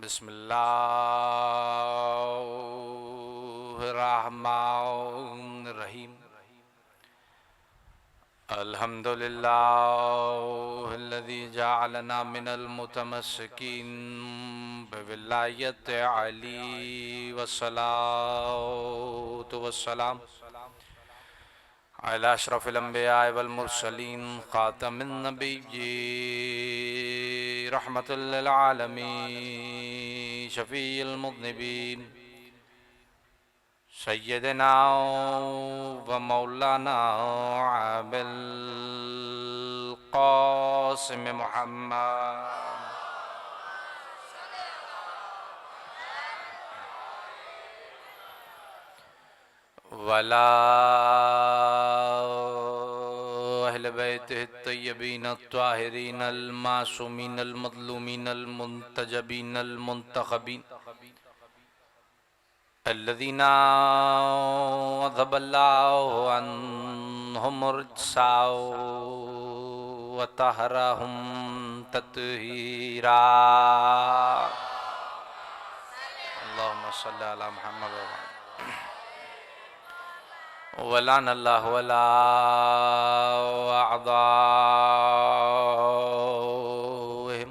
بسم اللہ الرحمن الرحیم الحمد للہ الذي جعلنا من المتمسكين بولایت علی والصلاة والسلام على اشرف الانبیاء والمرسلین خاتم النبیین رحمت للعالمین شفیع المذنبین سیدنا و مولانا ابی القاسم محمد ولا اہل بیتہ الطیبین الطاہرین المعصومین المظلومین المنتجبین المنتخبین الذین اذهب اللہ عنہم الرجس وطہرہم تطہیرا اللہم صلی علی محمد ولعن اللہ ولا اعضاءہم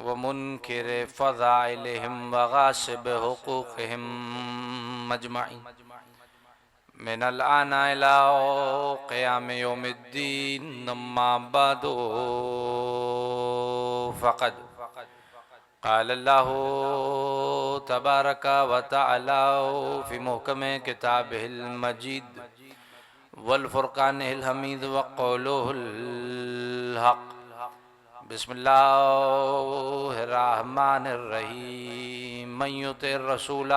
ومنکر فضائلہم وغاصب حقوقہم مجمعین من الآن الى قیام یوم الدین اما بعد فقد قال اللہ تبارک و تعالی فی محکم کتابہ المجید والفرقان الحمید وقولہ الحق بسم اللہ الرحمن الرحیم من یطع الرسول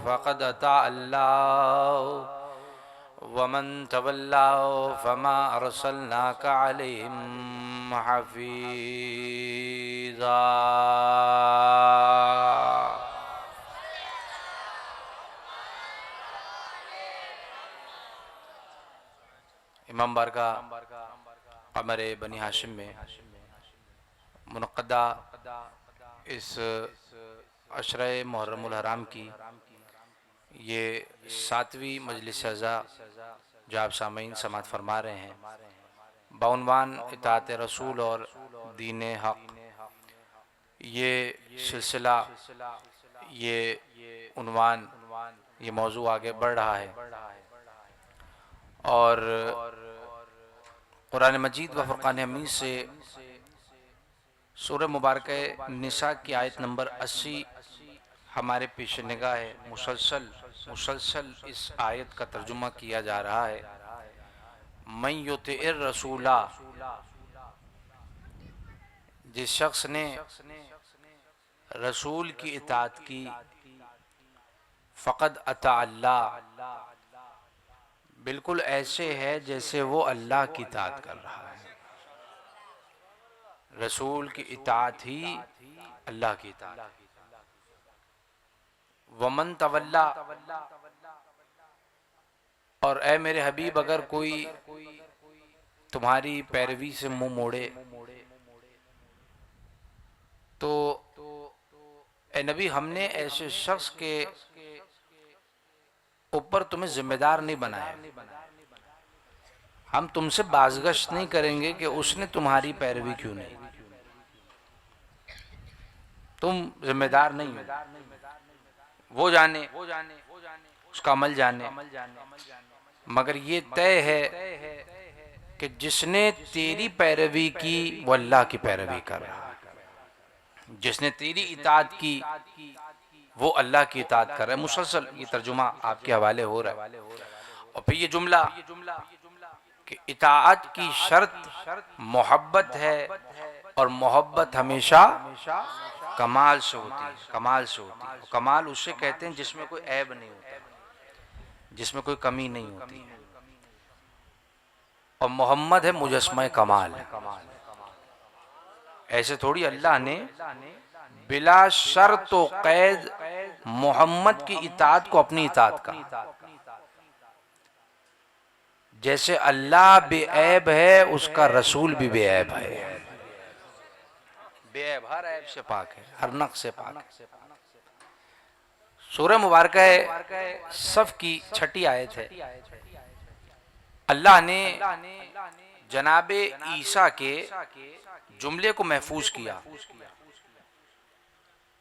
فقد اطاع اللہ ومن تولا فما ارسلناک علیہم حفیظا امام بارگاہ قمر بنی ہاشم میں منعقدہ اس عشرہ محرم الحرام کی یہ 7ویں مجلس اعزا جو آپ سامعین سماعت فرما رہے ہیں بعنوان اطاعت رسول اور دین حق، یہ سلسلہ، یہ عنوان، یہ موضوع آگے بڑھ رہا ہے اور قرآن مجید و فرقان حمید سے سورہ مبارکہ نساء کی آیت نمبر 80 ہمارے پیش نگاہ ہے۔ مسلسل اس آیت کا ترجمہ کیا جا رہا ہے۔ من یطع الرسول، جس شخص نے رسول کی اطاعت کی، فقد اطاع اللہ، بالکل ایسے ہے جیسے وہ اللہ کی اطاعت کر رہا ہے۔ رسول کی اطاعت ہی اللہ کی اطاعت ہے۔ ومن تولا، اور اے میرے حبیب اگر کوئی تمہاری پیروی سے منہ موڑے تو اے نبی ہم نے ایسے شخص کے اوپر تمہیں ذمہ دار نہیں بنایا، ہم تم سے بازگشت نہیں کریں گے کہ اس نے تمہاری پیروی کیوں نہیں، تم ذمہ دار نہیں ہو، وہ جانے، اس کا عمل جانے، مگر یہ طے ہے کہ جس نے تیری پیروی کی وہ اللہ کی پیروی کر رہا ہے، جس نے تیری اطاعت کی وہ اللہ کی اطاعت کر رہا ہے۔ مسلسل یہ ترجمہ آپ کے حوالے ہو رہا ہے۔ اور پھر یہ جملہ کہ اطاعت کی شرط محبت ہے، اور محبت ہمیشہ کمال سے ہوتی ہے، کمال سے ہوتی ہے۔ کمال اسے کہتے ہیں جس میں کوئی عیب نہیں ہوتا، جس میں کوئی کمی نہیں ہوتی ہے، اور محمد ہے مجسمہ کمال۔ ایسے تھوڑی اللہ نے بلا شرط و قید محمد کی اطاعت کو اپنی اطاعت کا، جیسے اللہ بے عیب ہے اس کا رسول بھی بے عیب ہے، بے عیب، ہر عیب سے پاک ہے، ہر نقص سے پاک ہے۔ سورہ مبارکہ صف کی 6 آیت ہے۔ اللہ نے جناب عیسیٰ کے جملے کو محفوظ کیا،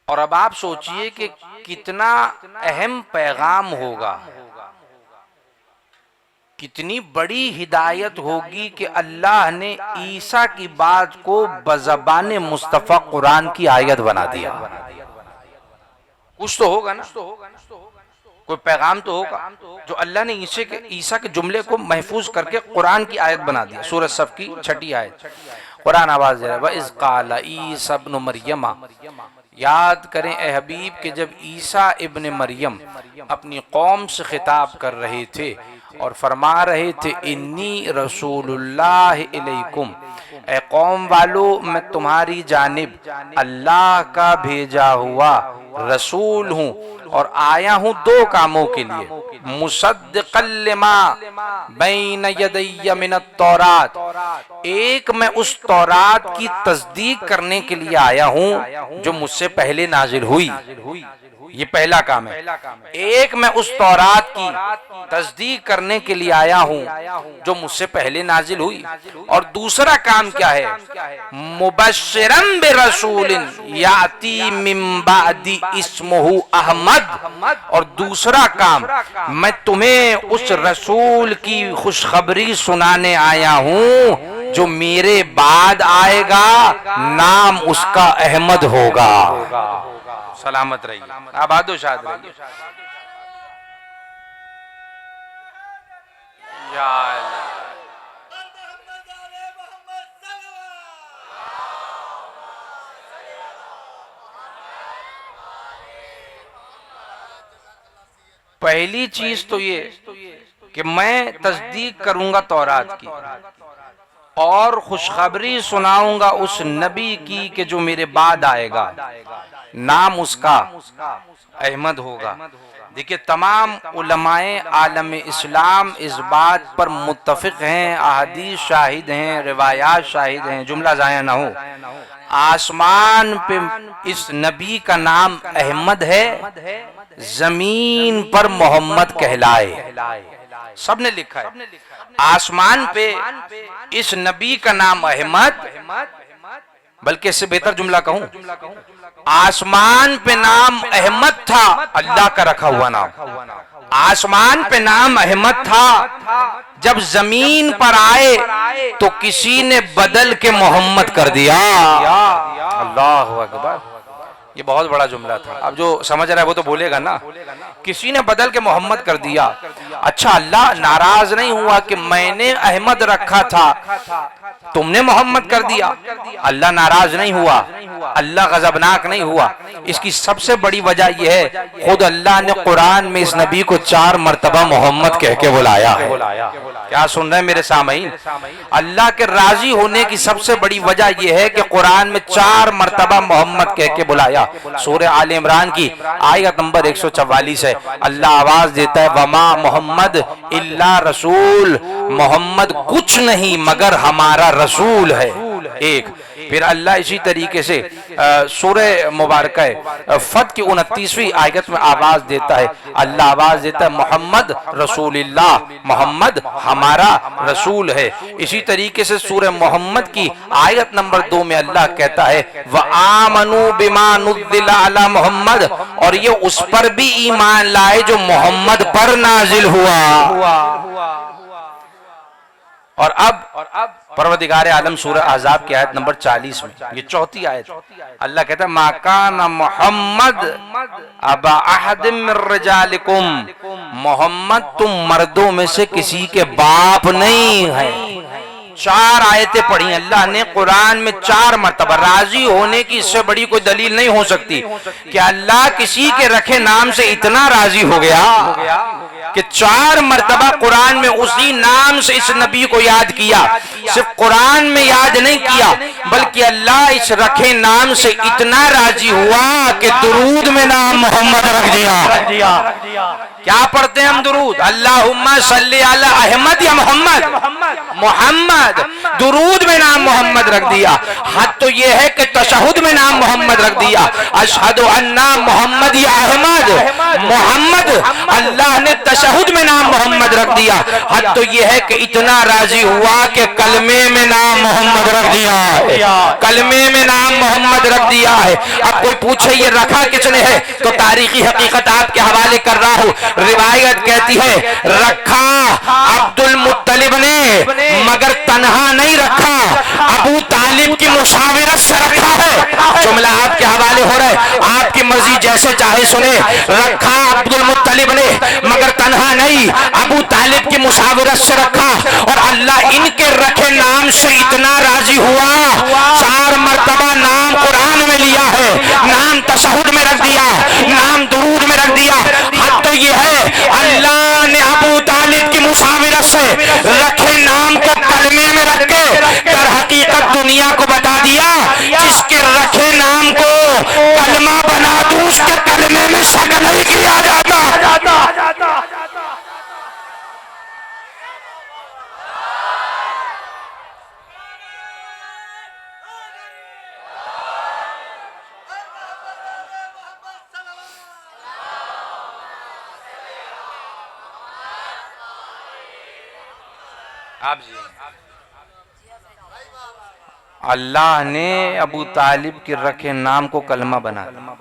اور اب آپ سوچئے کہ کتنا اہم پیغام ہوگا، کتنی بڑی ہدایت ہوگی کہ اللہ نے عیسیٰ کی بات کو بزبان مصطفیٰ قرآن کی آیت بنا دیا۔ کچھ تو ہوگا نا، کوئی پیغام تو ہوگا جو اللہ نے عیسیٰ کے جملے کو محفوظ کر کے قرآن کی آیت بنا دیا۔ سورہ صف کی 6 آیت، قرآن آواز دے رہا ہے، وَإِذْ قَالَ عِيسَى ابْنُ مَرْيَمَ۔ یاد کریں اے حبیب کہ جب عیسیٰ ابن مریم اپنی قوم سے خطاب کر رہے تھے اور فرما رہے تھے انی رسول اللہ علیکم، اے قوم والو میں تمہاری جانب اللہ کا بھیجا ہوا رسول ہوں، اور آیا ہوں 2 کاموں کے لیے، مصدقا لما بین یدی من التورات، ایک میں اس تورات کی تصدیق کرنے کے لیے آیا ہوں جو مجھ سے پہلے نازل ہوئی، یہ پہلا کام ہے۔ ایک میں اس تورات کی تصدیق کرنے کے لیے آیا ہوں جو مجھ سے پہلے نازل ہوئی، اور دوسرا کام کیا ہے، مبشرن برسول یاتی من بعد اسمہ احمد، اور دوسرا کام میں تمہیں اس رسول کی خوشخبری سنانے آیا ہوں جو میرے بعد آئے گا، نام اس کا احمد ہوگا۔ سلامت رہیے، آباد و شاد رہیے۔ یا اللہ، پہلی چیز تو یہ کہ میں تصدیق کروں گا تورات کی، اور خوشخبری سناؤں گا اس نبی کی کہ جو میرے بعد آئے گا، نام اس کا احمد ہوگا۔ دیکھیں تمام علماء عالم اسلام اس بات پر متفق ہیں، احادیث شاہد ہیں، روایات شاہد ہیں، جملہ ضائع نہ ہو، آسمان پہ اس نبی کا نام احمد ہے، زمین پر محمد کہلائے، سب نے لکھا ہے۔ آسمان پہ اس نبی کا نام احمد، بلکہ اس سے بہتر جملہ کہوں، آسمان پہ نام احمد تھا، اللہ کا رکھا ہوا نام، آسمان پہ نام احمد تھا، جب زمین پر آئے تو کسی نے بدل کے محمد کر دیا۔ اللہ اکبر، یہ بہت بڑا جملہ تھا، اب جو سمجھ رہا ہے وہ تو بولے گا نا، کسی نے بدل کے محمد کر دیا۔ اچھا، اللہ ناراض نہیں ہوا کہ میں نے احمد رکھا تھا تم نے محمد کر دیا، اللہ ناراض نہیں ہوا، اللہ غضبناک نہیں ہوا۔ اس کی سب سے بڑی وجہ یہ ہے خود اللہ نے قرآن میں اس نبی کو 4 مرتبہ محمد کہہ کے بلایا ہے۔ کیا سن رہے ہیں میرے سامعین؟ اللہ کے راضی ہونے کی سب سے بڑی وجہ یہ ہے کہ قرآن میں 4 مرتبہ محمد کہہ کے بلایا۔ سورہ آل عمران کی آیت نمبر 144 ہے، اللہ آواز دیتا ہے وما محمد الا رسول، محمد کچھ نہیں مگر ہمارا رسول ہے ایک۔ پھر اللہ اسی طریقے سے سورہ مبارکہ فتح کی 29ویں آیت میں آواز دیتا ہے، اللہ آواز دیتا ہے محمد رسول اللہ، محمد ہمارا رسول ہے۔ اسی طریقے سے سورہ محمد کی آیت نمبر 2 میں اللہ کہتا ہے وَآمَنُوا بِمَا نُزِّلَ عَلَى محمد، اور یہ اس پر بھی ایمان لائے جو محمد پر نازل ہوا۔ اور اب پروردگار عالم سورہ احزاب کی آیت نمبر 40 میں، یہ 4تھی آیت، اللہ کہتا ہے مَا كَانَ مُحَمَّدٌ أَبَا أَحَدٍ مِّن رِّجَالِكُمْ، محمد تم مردوں میں سے کسی کے باپ نہیں ہے۔ 4 آیتیں پڑھی اللہ نے قرآن میں 4 مرتبہ، راضی ہونے کی اس سے بڑی کوئی دلیل نہیں ہو سکتی کہ اللہ کسی کے رکھے نام سے اتنا راضی ہو گیا کہ 4 مرتبہ قرآن میں اسی نام سے اس نبی کو یاد کیا. صرف قرآن میں یاد نہیں کیا بلکہ اللہ اس رکھے نام سے اتنا راضی ہوا کہ درود میں نام محمد رکھ دیا. کیا پڑھتے ہیں ہم درود؟ اللہم صلی علی احمد یا محمد؟ محمد. درود میں نام محمد رکھ دیا. حد تو یہ ہے کہ تشہد میں نام محمد رکھ دیا. اشہد ان محمد یا احمد محمد. اللہ نے تشہد میں نام محمد رکھ دیا. حد تو یہ ہے کہ اتنا راضی ہوا کہ کلمے میں نام محمد رکھ دیا ہے. کلمے میں نام محمد رکھ دیا ہے. اب کوئی پوچھے یہ رکھا کس نے ہے تو تاریخی حقیقت آپ کے حوالے کر رہا ہوں. روایت کہتی ہے رکھا عبد المطلب نے، مگر تنہا نہیں رکھا، ابو طالب کی مشاورت سے رکھا ہے. جملہ آپ کے حوالے ہو رہا ہے، آپ کی مرضی جیسے چاہے سنے. رکھا عبد المطلب نے مگر تنہا نہیں، ابو طالب کی مشاورت سے رکھا. اور اللہ ان کے رکھے نام سے اتنا راضی ہوا 4 مرتبہ نام قرآن میں لیا ہے، نام تشہد میں رکھ دیا، نام درود میں رکھ دیا. حد تو یہ ہے اللہ نے ابو طالب کی مشاورت سے رکھے نام کو کلمے میں رکھ کے در حقیقت دنیا کو بتا دیا جس کے رکھے نام کو کلمہ بنا دوں اس کے کلمے میں شک نہیں کیا جاتا. اللہ نے ابو طالب کے رکھے نام کو کلمہ بنا دیا.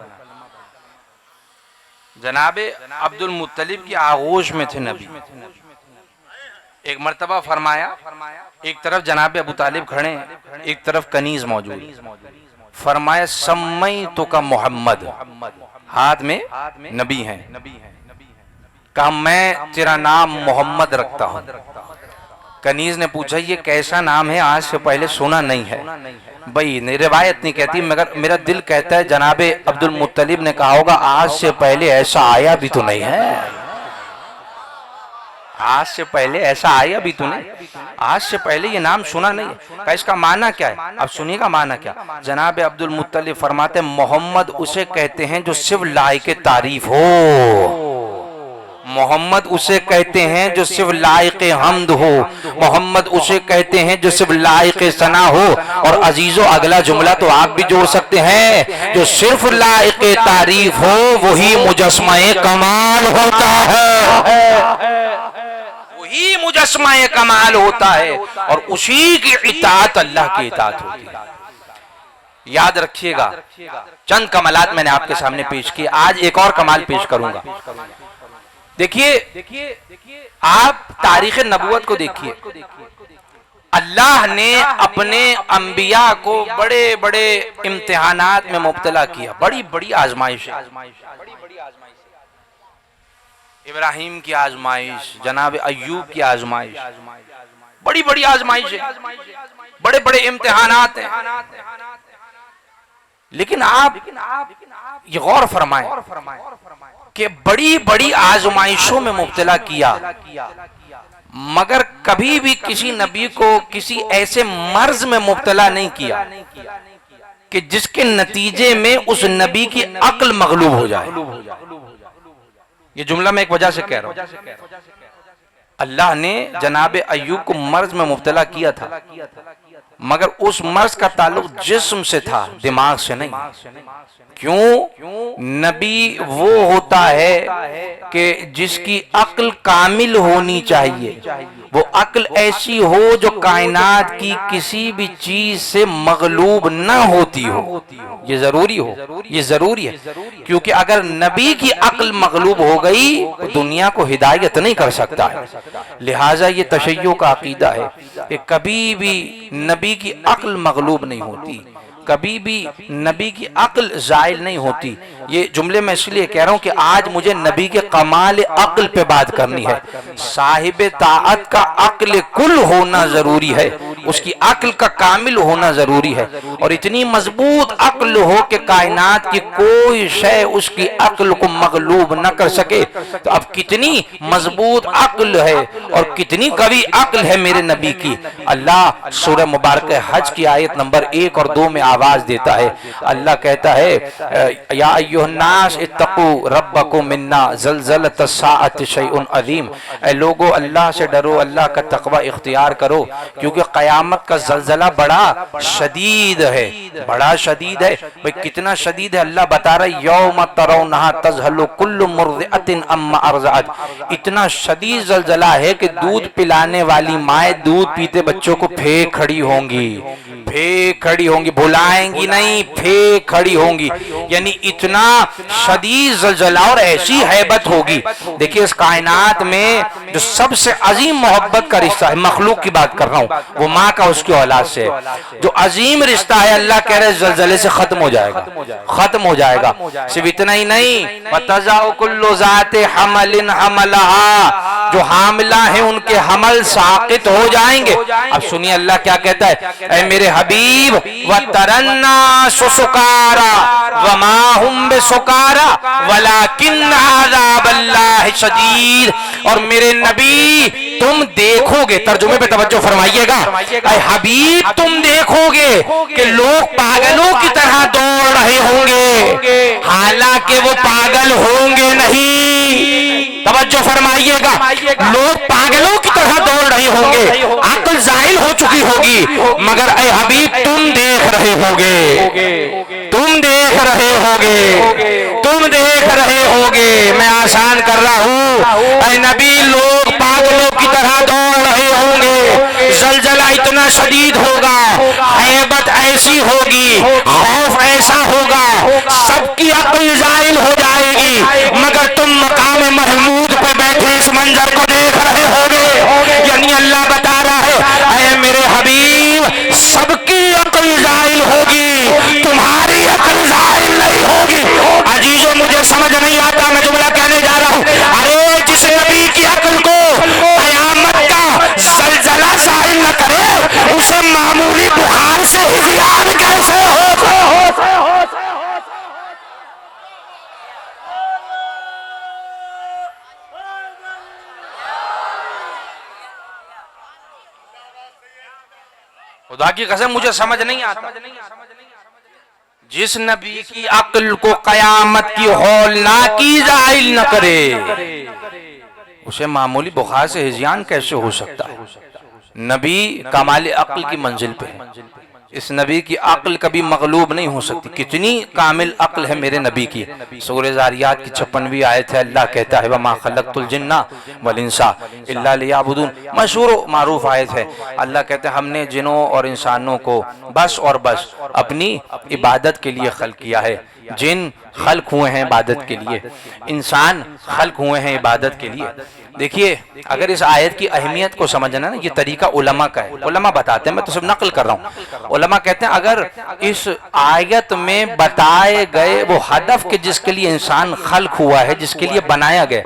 جناب عبد المطلب کی آغوش میں تھے نبی. ایک مرتبہ فرمایا، ایک طرف جناب ابو طالب کھڑے ہیں، ایک طرف کنیز موجود. فرمایا سمیتک محمد، ہاتھ میں نبی ہیں. کہا میں تیرا نام محمد رکھتا ہوں. کنیز نے پوچھا یہ کیسا نام ہے، آج سے پہلے سنا نہیں ہے. بھئی روایت نہیں کہتی مگر میرا دل کہتا ہے جناب عبد المطلب نے کہا ہوگا آج سے پہلے ایسا آیا بھی تو نہیں ہے. آج سے پہلے ایسا آیا بھی تو نہیں، آج سے پہلے یہ نام سنا نہیں ہے. کہا اس کا معنی کیا ہے؟ اب سنیے گا معنی کیا. جناب عبد المطلب فرماتے محمد اسے کہتے ہیں جو صرف لائق تعریف ہو. محمد اسے کہتے ہیں جو صرف لائق حمد ہو. محمد اسے کہتے ہیں جو صرف لائق ثنا ہو. اور عزیزو اگلا جملہ تو آپ بھی جوڑ سکتے ہیں، جو صرف لائق تعریف ہو وہی مجسمہ کمال ہوتا ہے. وہی مجسمہ کمال ہوتا ہے اور اسی کی اطاعت اللہ کی اطاعت ہوتی ہے. یاد رکھیے گا چند کمالات میں نے آپ کے سامنے پیش کیے. آج ایک اور کمال پیش کروں گا. دیکھیے آپ تاریخ نبوت کو دیکھیے. اللہ نے اپنے انبیاء کو بڑے بڑے امتحانات میں مبتلا کیا، بڑی بڑی آزمائش. ابراہیم کی آزمائش، جناب ایوب کی آزمائش، بڑی بڑی آزمائش ہے، بڑے بڑے امتحانات ہیں. لیکن آپ یہ غور فرمائیں کہ بڑی بڑی آزمائشوں میں مبتلا کیا مگر کبھی بھی کسی نبی کو کسی ایسے مرض میں مبتلا نہیں کیا کہ جس کے نتیجے میں اس نبی کی عقل مغلوب ہو جائے. یہ جملہ میں ایک وجہ سے کہہ رہا ہوں. اللہ نے جناب ایوب کو مرض میں مبتلا کیا تھا مگر اس مرض کا تعلق جسم سے تھا، دماغ سے نہیں. کیوں؟ نبی وہ ہوتا ہے کہ جس کی عقل کامل ہونی چاہیے، وہ عقل ایسی ہو جو کائنات کی کسی بھی چیز سے مغلوب نہ ہوتی ہو. یہ ضروری ہو، یہ ضروری ہے. کیونکہ اگر نبی کی عقل مغلوب ہو گئی تو دنیا کو ہدایت نہیں کر سکتا ہے. لہٰذا یہ تشیع کا عقیدہ ہے کہ کبھی بھی نبی کی عقل مغلوب نہیں ہوتی، کبھی بھی نبی کی عقل زائل نہیں ہوتی. یہ جملے میں اس لیے کہہ رہا ہوں کہ آج مجھے نبی کے کمال عقل پہ بات کرنی ہے. صاحب طاعت کا عقل کل ہونا ضروری ہے اس کی عقل کا کامل ہونا ضروری ہے، اور اتنی مضبوط عقل ہو کہ کائنات کی کوئی شے اس کی عقل کو مغلوب نہ کر سکے۔ تو اب کتنی مضبوط عقل ہے اور کتنی قوی عقل ہے میرے نبی کی، اللہ سورہ مبارکہ حج کی آیت نمبر 1 اور 2 میں آواز دیتا ہے۔ اللہ کہتا ہے یا ایھا الناس اتقوا ربکم انا زلزلۃ الساعۃ شیء عظیم، اے لوگو اللہ سے ڈرو، اللہ کا تقوی اختیار کرو، کیونکہ قیامت کا زلزلہ بڑا شدید ہے، بڑا شدید ہے۔ بھئی کتنا شدید ہے اللہ بتا رہا ہے یوم ترونھا تذہل کل مرضعۃ عما ارضعت، اتنا شدید زلزلہ ہے کہ دودھ پلانے والی مائیں دودھ پیتے بچوں کو پھینک کھڑی ہوں گی، پھینک کھڑی ہوں گی، بھلائیں گی نہیں، پھینک کھڑی ہوں گی، یعنی اتنا شدید زلزلہ اور ایسی ہیبت ہوگی۔ دیکھیں اس کائنات میں جو سب سے عظیم محبت کا رشتہ ہے، مخلوق کی بات کر رہا ہوں، وہ ماں کا اس کی اولاد سے جو عظیم رشتہ ہے، اللہ کہہ رہے زلزلے سے ختم ہو جائے گا، ختم ہو جائے گا۔ صرف اتنا ہی نہیں، وَتَضَعُ كُلُّ ذَاتِ حَمَلٍ حَمَلَهَا، جو حاملہ ہیں ان کے حمل ساقط ہو جائیں گے۔ اب سنیے اللہ کیا کہتا ہے، اے میرے حبیب وَتَرَى النَّاسَ سُكَارَى وَمَا هُمْ بِسُكَارَى وَلَكِنَّ عَذَابَ اللَّهِ شَدِيدٌ، اور میرے نبی تم دیکھو گے، ترجمے پہ توجہ فرمائیے گا، اے حبیب تم دیکھو گے کہ لوگ پاگلوں کی طرح دوڑ رہے ہوں گے، حالانکہ وہ پاگل ہوں گے نہیں، توجہ فرمائیے گا، لوگ پاگلوں کی طرح دوڑ رہے ہوں گے، عقل زائل ہو چکی ہوگی، مگر اے حبیب تم دیکھ رہے ہوگے، تم دیکھ رہے ہوگے، تم دیکھ رہے ہوگے، میں آسان کر رہا ہوں، اے نبی لوگ پاگلوں کی طرح دوڑ رہے ہوں گے، زلزلہ اتنا شدید ہوگا، ہیبت ایسی ہوگی، خوف ایسا ہوگا، سب کی عقل زائل ہو جائے گی، مگر تم مقام محمود پہ بیٹھے اس منظر کو دیکھ رہے ہوگے، یعنی اللہ بتا رہا ہے اے میرے حبیب سب کی عقل زائل ہوگی، تمہاری عقل زائل نہیں ہوگی۔ عزیزو مجھے سمجھ نہیں آتا، میں جملہ کہنے جا رہا ہوں، ارے جس نبی کی عقل کو قیامت کا زلزلہ زائل نہ کرے، اسے معمولی بخار سے ہذیان کیسے ہو۔ خدا کی قسم مجھے سمجھ نہیں آتا، جس نبی کی عقل کو قیامت کی ہولناکی زائل نہ کرے، اسے معمولی بخار سے ہذیان کیسے ہو سکتا ہے؟ نبی کمال عقل کی منزل پہ ہے، اس نبی کی عقل کبھی مغلوب نہیں ہو سکتی۔ کتنی کامل عقل ہے میرے نبی کی، سورہ ذاریات کی 56ویں آیت ہے، اللہ کہتا ہے وَمَا خَلَقْتُ الْجِنَّ وَالْإِنسَ إِلَّا لِيَعْبُدُونَ، مشہور و معروف آیت ہے، اللہ کہتے ہیں ہم نے جنوں اور انسانوں کو بس اور بس اپنی عبادت کے لیے خلق کیا ہے، جن خلق ہوئے ہیں عبادت کے لیے، انسان خلق ہوئے ہیں عبادت کے لیے۔ دیکھیے اگر اس آیت کی اہمیت کو سمجھنا نا، یہ طریقہ علماء کا ہے، علماء بتاتے ہیں، میں تو صرف نقل کر رہا ہوں، علماء کہتے ہیں اگر اس آیت میں بتائے گئے وہ ہدف کہ جس کے لیے انسان خلق ہوا ہے، جس کے لیے بنایا گیا،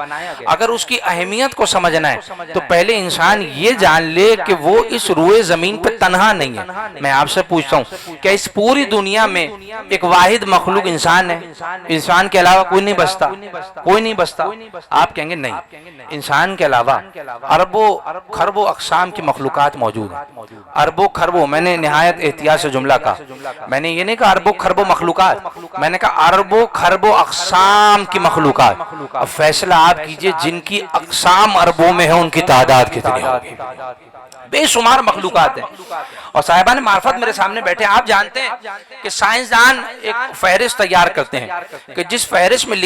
اگر اس کی اہمیت کو سمجھنا ہے تو پہلے انسان یہ جان لے کہ وہ اس روئے زمین پہ تنہا نہیں ہے۔ میں آپ سے پوچھتا ہوں کہ اس پوری دنیا میں ایک واحد مخلوق انسان ہے، انسان کے علاوہ کوئی نہیں بستا، کوئی نہیں بستا؟ آپ کہیں گے نہیں، انسان کے علاوہ اربوں خربوں اقسام کی مخلوقات موجود ہیں، اربوں خربوں، میں نے نہایت احتیاط سے جملہ کہا، میں نے یہ نہیں کہا اربوں خربوں مخلوقات، میں نے کہا اربوں خربوں اقسام کی مخلوقات۔ اب فیصلہ آپ کیجئے جن کی اقسام اربوں میں ہے ان کی تعداد کتنی ہوگی؟ بے شمار مخلوقات ہیں، اور صاحبان معرفت میرے سامنے بیٹھے، آپ جانتے ہیں کہ سائنسدان ایک فہرست تیار کرتے ہیں کہ جس فہرست میں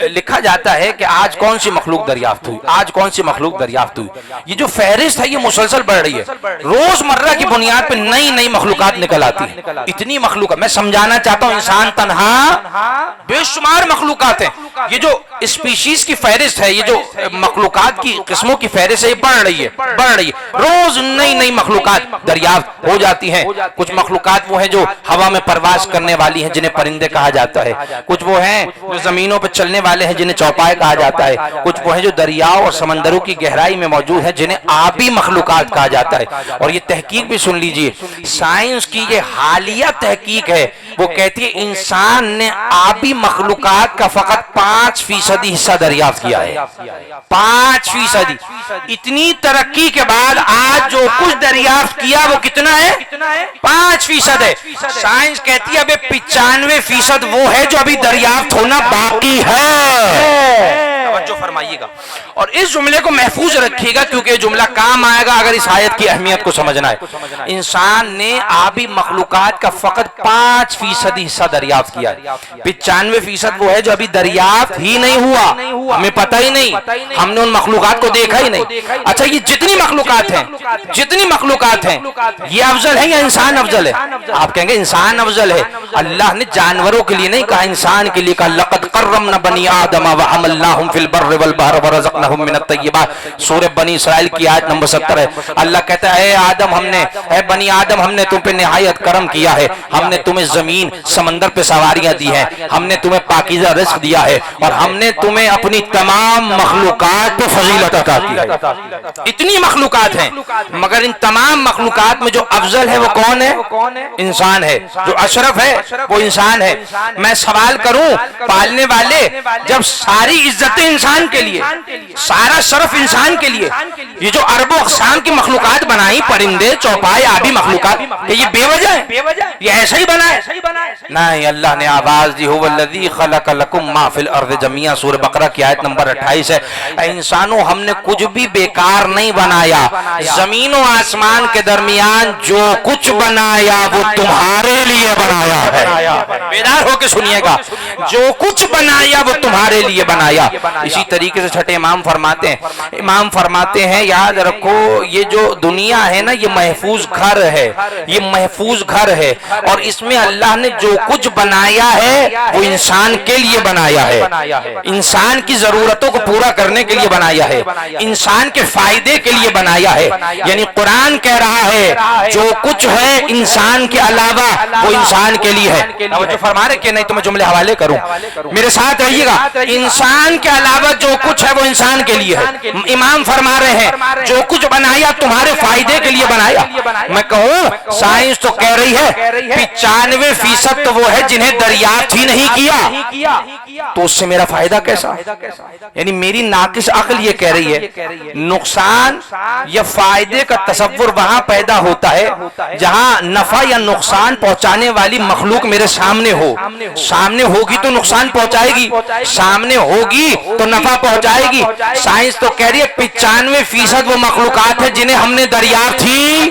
لکھا جاتا ہے کہ آج کون سی مخلوق دریافت ہوئی، آج کون سی مخلوق دریافت ہوئی، یہ جو فہرست ہے یہ مسلسل بڑھ رہی ہے، روز مرہ کی بنیاد پہ نئی نئی مخلوقات نکل آتی ہیں، اتنی مخلوقات، میں سمجھانا چاہتا ہوں انسان تنہا، بے شمار مخلوقات ہیں، یہ جو اسپیشیز کی فہرست ہے، یہ جو مخلوقات کی قسموں کی فہرست ہے، یہ بڑھ رہی ہے روز نئی نئی مخلوقات دریافت ہو جاتی ہیں۔ کچھ مخلوقات وہ ہیں جو ہوا میں پرواز کرنے والی ہیں جنہیں پرندے کہا جاتا ہے، کچھ وہ ہیں جو زمینوں پر چلنے والے ہیں جنہیں چوپائے کہا جاتا ہے، کچھ وہ ہیں جو دریاؤں اور سمندروں کی گہرائی میں موجود ہیں جنہیں آبی مخلوقات کہا جاتا ہے۔ اور یہ تحقیق بھی سن لیجئے، سائنس کی یہ حالیہ تحقیق ہے، وہ کہتی ہے انسان نے آبی مخلوقات کا فقط 5% حصہ دریافت کیا ہے۔ 5%۔ اتنی ترقی کے بعد آج جو کچھ دریافت کیا وہ کتنا ہے؟ 5% ہے۔ سائنس کہتی ہے ابھی 95% وہ ہے جو ابھی دریافت ہونا باقی ہے۔ توجہ فرمائیے گا اور اس جملے کو محفوظ رکھیے گا کیونکہ یہ جملہ کام آئے گا اگر اس آیت کی اہمیت کو سمجھنا ہے۔ انسان نے آبی مخلوقات کا فقط 5% حصہ دریافت کیا ہے۔ 95% وہ ہے جو ابھی دریافت ہی نہیں ہوا، ہمیں پتہ ہی نہیں، ہم نے ان مخلوقات کو دیکھا ہی نہیں۔ اچھا یہ جتنی مخلوقات ہیں یہ افضل ہے یا انسان افضل ہے؟ آپ کہیں گے انسان افضل ہے۔ اللہ نے جانوروں کے لیے نہیں کہا، انسان کے لیے کہا لقد کرمنا بنی آدم وحملناہم فی البر والبحر ورزقناہم من الطیبات۔ سورہ بنی اسرائیل کی آیت نمبر 70 ہے۔ اللہ کہتا ہے اے بنی آدم ہم نے تم پہ نہایت کرم کیا ہے، ہم نے تمہیں زمین سمندر پہ سواریاں دی ہیں، ہم نے تمہیں پاکیزہ رزق دیا ہے اور ہم نے تمہیں اپنی تمام مخلوقات پہ فضیلت عطا کی ہے۔ اتنی مخلوقات ہیں مگر ان تمام مخلوقات میں جو افضل ہے وہ کون ہے؟ انسان ہے۔ جو اشرف ہے وہ انسان ہے۔ میں سوال کروں پالنے والے، جب ساری عزتیں انسان کے لیے، سارا شرف انسان کے لیے، یہ جو ارب و اقسام کی مخلوقات بنائی، پرندے چوپائے آبی مخلوقات، یہ بے وجہ ہے؟ یہ ایسا ہی بنا ہے؟ نہیں، اللہ نے آواز دی هو الذی خلق لکم ما فی الارض جميعا، سورہ بقرہ کی آیت نمبر 28 ہے۔ اے انسانوں ہم نے کچھ بھی بیکار نہیں بنایا، زمین و آسمان کے درمیان جو کچھ بنایا وہ تمہارے لیے بنایا ہے۔ بیدار ہو کے سنیے گا، جو کچھ بنایا وہ تمہارے لیے بنایا۔ اسی طریقے سے چھٹے امام فرماتے ہیں یاد رکھو یہ جو دنیا ہے نا یہ محفوظ گھر ہے، یہ محفوظ گھر ہے اور اس میں اللہ نے جو کچھ بنایا ہے وہ انسان کے لیے بنایا ہے، انسان کی ضرورتوں کو پورا کرنے کے لیے بنایا ہے، انسان کے فائدے کے لیے بنایا ہے۔ یعنی قرآن کہہ رہا ہے جو کچھ ہے انسان کے علاوہ وہ انسان کے لیے ہے۔ توجہ فرما رہے کہ نہیں؟ تو میں جملے حوالے کروں، میرے ساتھ رہیے گا۔ انسان کے علاوہ جو کچھ ہے وہ انسان کے لیے ہے۔ امام فرما رہے ہیں جو کچھ بنایا تمہارے فائدے کے لیے بنایا۔ میں کہوں سائنس تو کہہ رہی ہے 95% تو وہ ہے جنہیں دریافت ہی نہیں کیا، تو اس سے میرا فائدہ کیسا؟ یعنی میری ناقص عقل یہ کہہ رہی ہے نقصان یا فائدے کا تصور وہاں پیدا ہوتا ہے جہاں نفع یا نقصان پہنچانے والی مخلوق میرے سامنے ہو۔ سامنے ہوگی تو نقصان پہنچائے گی، سامنے ہوگی تو نفع پہنچائے گی۔ سائنس تو کہہ رہی ہے 95% وہ مخلوقات ہیں جنہیں ہم نے دریافت ہی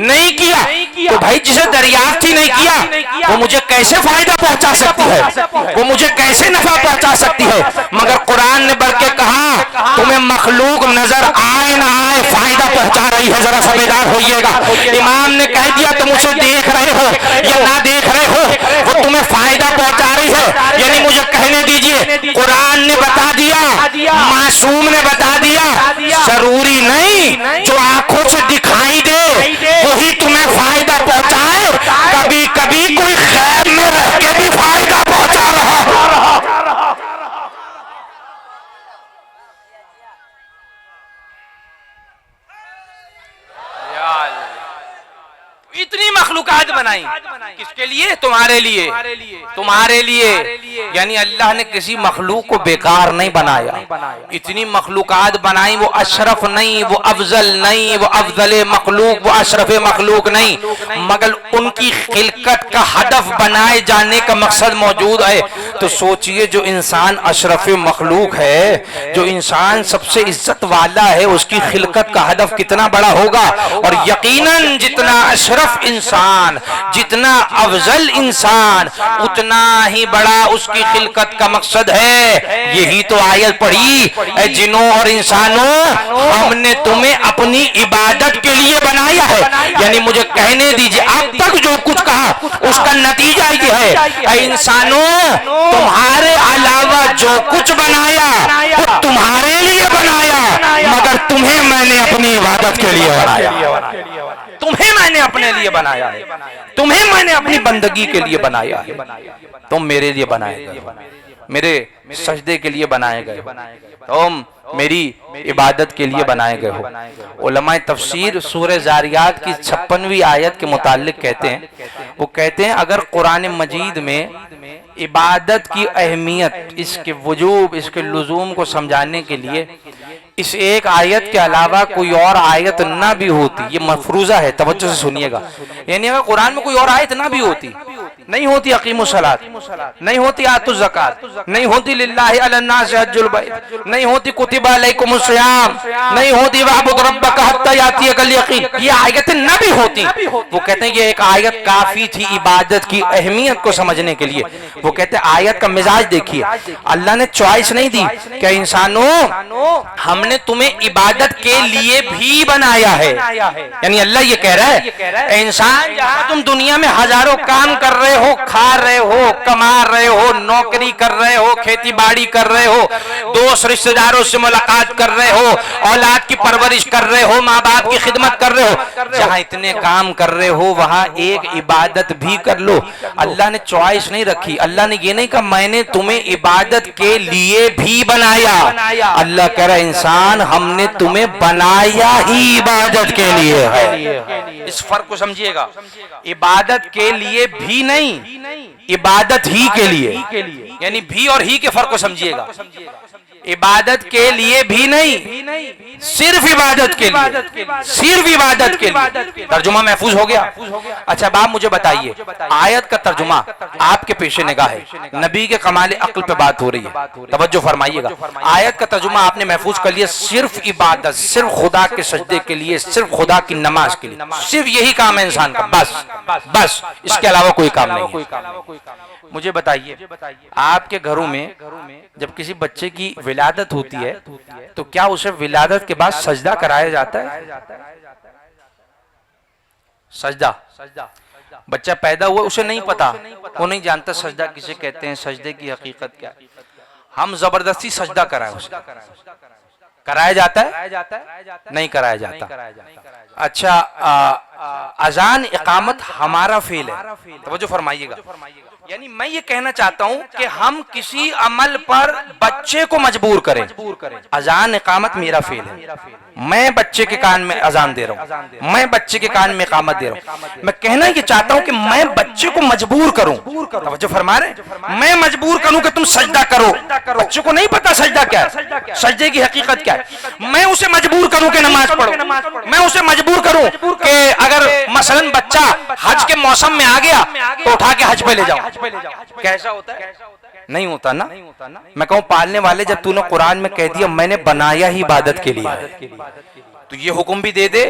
نہیں کیا۔ تو بھائی جسے دریافت ہی نہیں کیا وہ مجھے کیسے فائدہ پہنچا سکتی ہے، وہ مجھے کیسے نفع پہنچا سکتی ہے؟ مگر قرآن نے بلکہ کہا تمہیں مخلوق نظر آئے نہ آئے فائدہ پہنچا رہی ہے، ذرا سمجھدار ہوئیے گا۔ امام نے کہہ دیا تم اسے دیکھ رہے ہو یا نہ دیکھ رہے ہو وہ تمہیں فائدہ پہنچا رہی ہے۔ یعنی مجھے کہنے دیجئے قرآن نے بتا دیا، معصوم نے بتا دیا، ضروری نہیں جو آنکھوں سے دکھائی دے وہی تمہیں فائدہ پہنچائے، کبھی کبھی کوئی خیر میں رہ کے بھی فائدہ پہنچا رہا ہے۔ اتنی مخلوقات بنائی کس کے لیے؟ تمہارے لیے، تمہارے لیے۔ یعنی اللہ نے کسی مخلوق کو بیکار نہیں بنایا، اتنی مخلوقات بنائی، وہ اشرف نہیں، وہ افضل نہیں، وہ افضل مخلوق، وہ اشرف مخلوق نہیں، مگر ان کی خلقت کا ہدف بنائے جانے کا مقصد موجود ہے۔ تو سوچئے جو انسان اشرف مخلوق ہے، جو انسان سب سے عزت والا ہے، اس کی خلقت کا ہدف کتنا بڑا ہوگا۔ اور یقیناً جتنا اشرف انسان، جتنا افضل انسان، اتنا ہی بڑا اس کی خلقت کا مقصد ہے۔ یہی تو آیت پڑھی اے جنوں اور انسانوں ہم نے تمہیں اپنی عبادت کے لیے بنایا ہے۔ یعنی مجھے کہنے دیجئے اب تک جو کچھ کہا اس کا نتیجہ یہ ہے اے انسانوں تمہارے علاوہ جو کچھ بنایا وہ تمہارے لیے بنایا، مگر تمہیں میں نے اپنی عبادت کے لیے بنایا، تمہیں میں نے اپنے لیے بنایا ہے، تمہیں میں نے اپنی بندگی کے لیے بنایا ہے، تم میرے لیے بنائے گئے، میرے سجدے کے لیے بنائے گئے، تم میری عبادت کے لیے بنائے گئے ہو۔ علماء تفسیر سورہ زاریات کی 56ویں آیت کے متعلق کہتے ہیں، وہ کہتے ہیں اگر قرآن مجید میں عبادت کی اہمیت، اس کے وجوب، اس کے لزوم کو سمجھانے کے لیے اس ایک آیت کے علاوہ کوئی اور آیت نہ بھی ہوتی، یہ مفروضہ ہے، توجہ سے سنیے گا، یعنی اگر قرآن میں کوئی اور آیت نہ بھی ہوتی، نہیں ہوتی اقیم الصلاۃ، نہیں ہوتی آتوا الزکات، نہیں ہوتی للہ علی الناس حج البیت، نہیں ہوتی کتب علیکم الصیام، نہیں ہوتی واعبد ربک حتی یاتیک الیقین، یہ آیتیں نہ بھی ہوتی، وہ کہتے ہیں یہ ایک آیت کافی تھی عبادت کی اہمیت کو سمجھنے کے لیے۔ وہ کہتے ہیں آیت کا مزاج دیکھیے، اللہ نے چوائس نہیں دی کہ انسانوں ہم نے تمہیں عبادت کے لیے بھی بنایا ہے، یعنی اللہ یہ کہہ رہا ہے اے انسان جہاں تم دنیا میں ہزاروں کام کر رہے ہو، کھا رہے ہو، کما رہے ہو، نوکری کر رہے ہو، کھیتی باڑی کر رہے ہو، دوست رشتہ داروں سے ملاقات کر رہے ہو، اولاد کی پرورش کر رہے ہو، ماں باپ کی خدمت کر رہے ہو، جہاں اتنے کام کر رہے ہو وہاں ایک عبادت بھی کر لو۔ اللہ نے چوائس نہیں رکھی، اللہ نے یہ نہیں کہا میں نے تمہیں عبادت کے لیے بھی بنایا، اللہ کہہ رہا انسان ہم نے تمہیں بنایا ہی عبادت کے لیے ہے۔ اس فرق کو سمجھیے گا، عبادت کے لیے بھی نہیں، عبادت ہی کے لیے، یعنی بھی اور ہی کے فرق کو سمجھیے گا، عبادت کے لیے بھی نہیں، صرف عبادت کے لیے، صرف عبادت کے لیے۔ ترجمہ محفوظ ہو گیا؟ اچھا اب آپ مجھے بتائیے، آیت کا ترجمہ آپ کے پیش نگاہ ہے، نبی کے کمال عقل پہ بات ہو رہی ہے، توجہ فرمائیے گا، آیت کا ترجمہ آپ نے محفوظ کر لیا، صرف عبادت، صرف خدا کے سجدے کے لیے، صرف خدا کی نماز کے لیے، صرف یہی کام ہے انسان کا، بس اس کے علاوہ کوئی کام نہیں ہے۔ مجھے بتائیے آپ کے گھروں میں جب کسی بچے کی ولادت ہوتی ہے تو کیا اسے ولادت کے بعد سجدہ کرایا جاتا ہے؟ سجدہ، بچہ پیدا ہوا اسے نہیں پتا، وہ نہیں جانتا سجدہ کسے کہتے ہیں، سجدے کی حقیقت کیا ہے، ہم زبردستی سجدہ کرائیں اسے، کرایا جاتا ہے؟ نہیں کرایا جاتا۔ اچھا اذان اقامت ہمارا فعل ہے، توجہ فرمائیے گا، یعنی میں یہ کہنا چاہتا ہوں کہ ہم کسی عمل پر بچے کو مجبور کریں، اذان اقامت میرا فعل ہے، میں بچے کے کان میں اذان دے رہا ہوں، میں بچے کے کان میں اقامت دے رہا ہوں، میں کہنا یہ چاہتا ہوں کہ میں بچے کو مجبور کروں، توجہ فرما رہے ہیں، میں مجبور کروں کہ تم سجدہ کرو، بچے کو نہیں پتا سجدہ کیا ہے، سجدے کی حقیقت کیا ہے، میں اسے مجبور کروں کہ نماز پڑھو، میں اسے مجبور کروں کہ اگر مثلا بچہ حج کے موسم میں آ گیا تو اٹھا کے حج پہ لے جاؤ، کیسا ہوتا ہے؟ نہیں ہوتا نا۔ میں کہوں پالنے والے جب تو نے قرآن میں کہہ دیا میں نے بنایا ہی عبادت کے لیے، تو یہ حکم بھی دے دے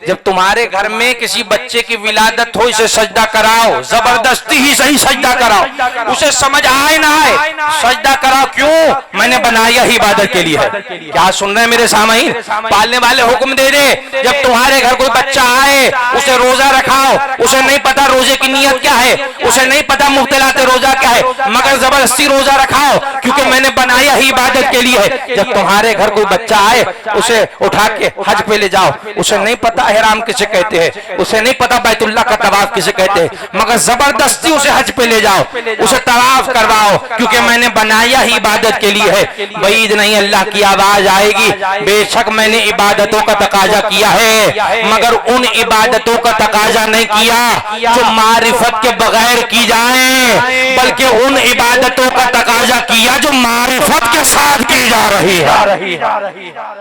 جب تمہارے گھر میں کسی بچے کی ولادت ہو اسے سجدہ کراؤ، زبردستی ہی صحیح سجدہ کراؤ، اسے سمجھ آئے نہ آئے سجدہ کراؤ، کیوں؟ میں نے بنایا ہی عبادت کے لیے ہے۔ کیا سن رہے ہیں میرے سامعین؟ پالنے والے حکم دے دے جب تمہارے گھر کوئی بچہ آئے اسے روزہ رکھاؤ، اسے نہیں پتا روزے کی نیت کیا ہے، اسے نہیں پتا مبتلات روزہ کیا ہے، مگر زبردستی روزہ رکھاؤ کیونکہ میں نے بنایا ہی عبادت کے لیے ہے۔ جب تمہارے گھر کوئی بچہ آئے اسے اٹھا کے حج پہ لے جاؤ، اسے نہیں پتا احرام کسے کہتے ہیں، اسے نہیں پتا بیت اللہ کا طواف کسے کہتے ہیں، مگر زبردستی اسے حج پہ لے جاؤ، اسے طواف کرواؤ کیونکہ میں نے بنایا ہی عبادت کے لیے ہے۔ بعید نہیں اللہ کی آواز آئے گی، بے شک میں نے عبادتوں کا تقاضا کیا ہے مگر ان عبادتوں کا تقاضا نہیں کیا جو معرفت کے بغیر کی جائیں، بلکہ ان عبادتوں کا تقاضا کیا جو معرفت کے ساتھ کی جا رہی ہے۔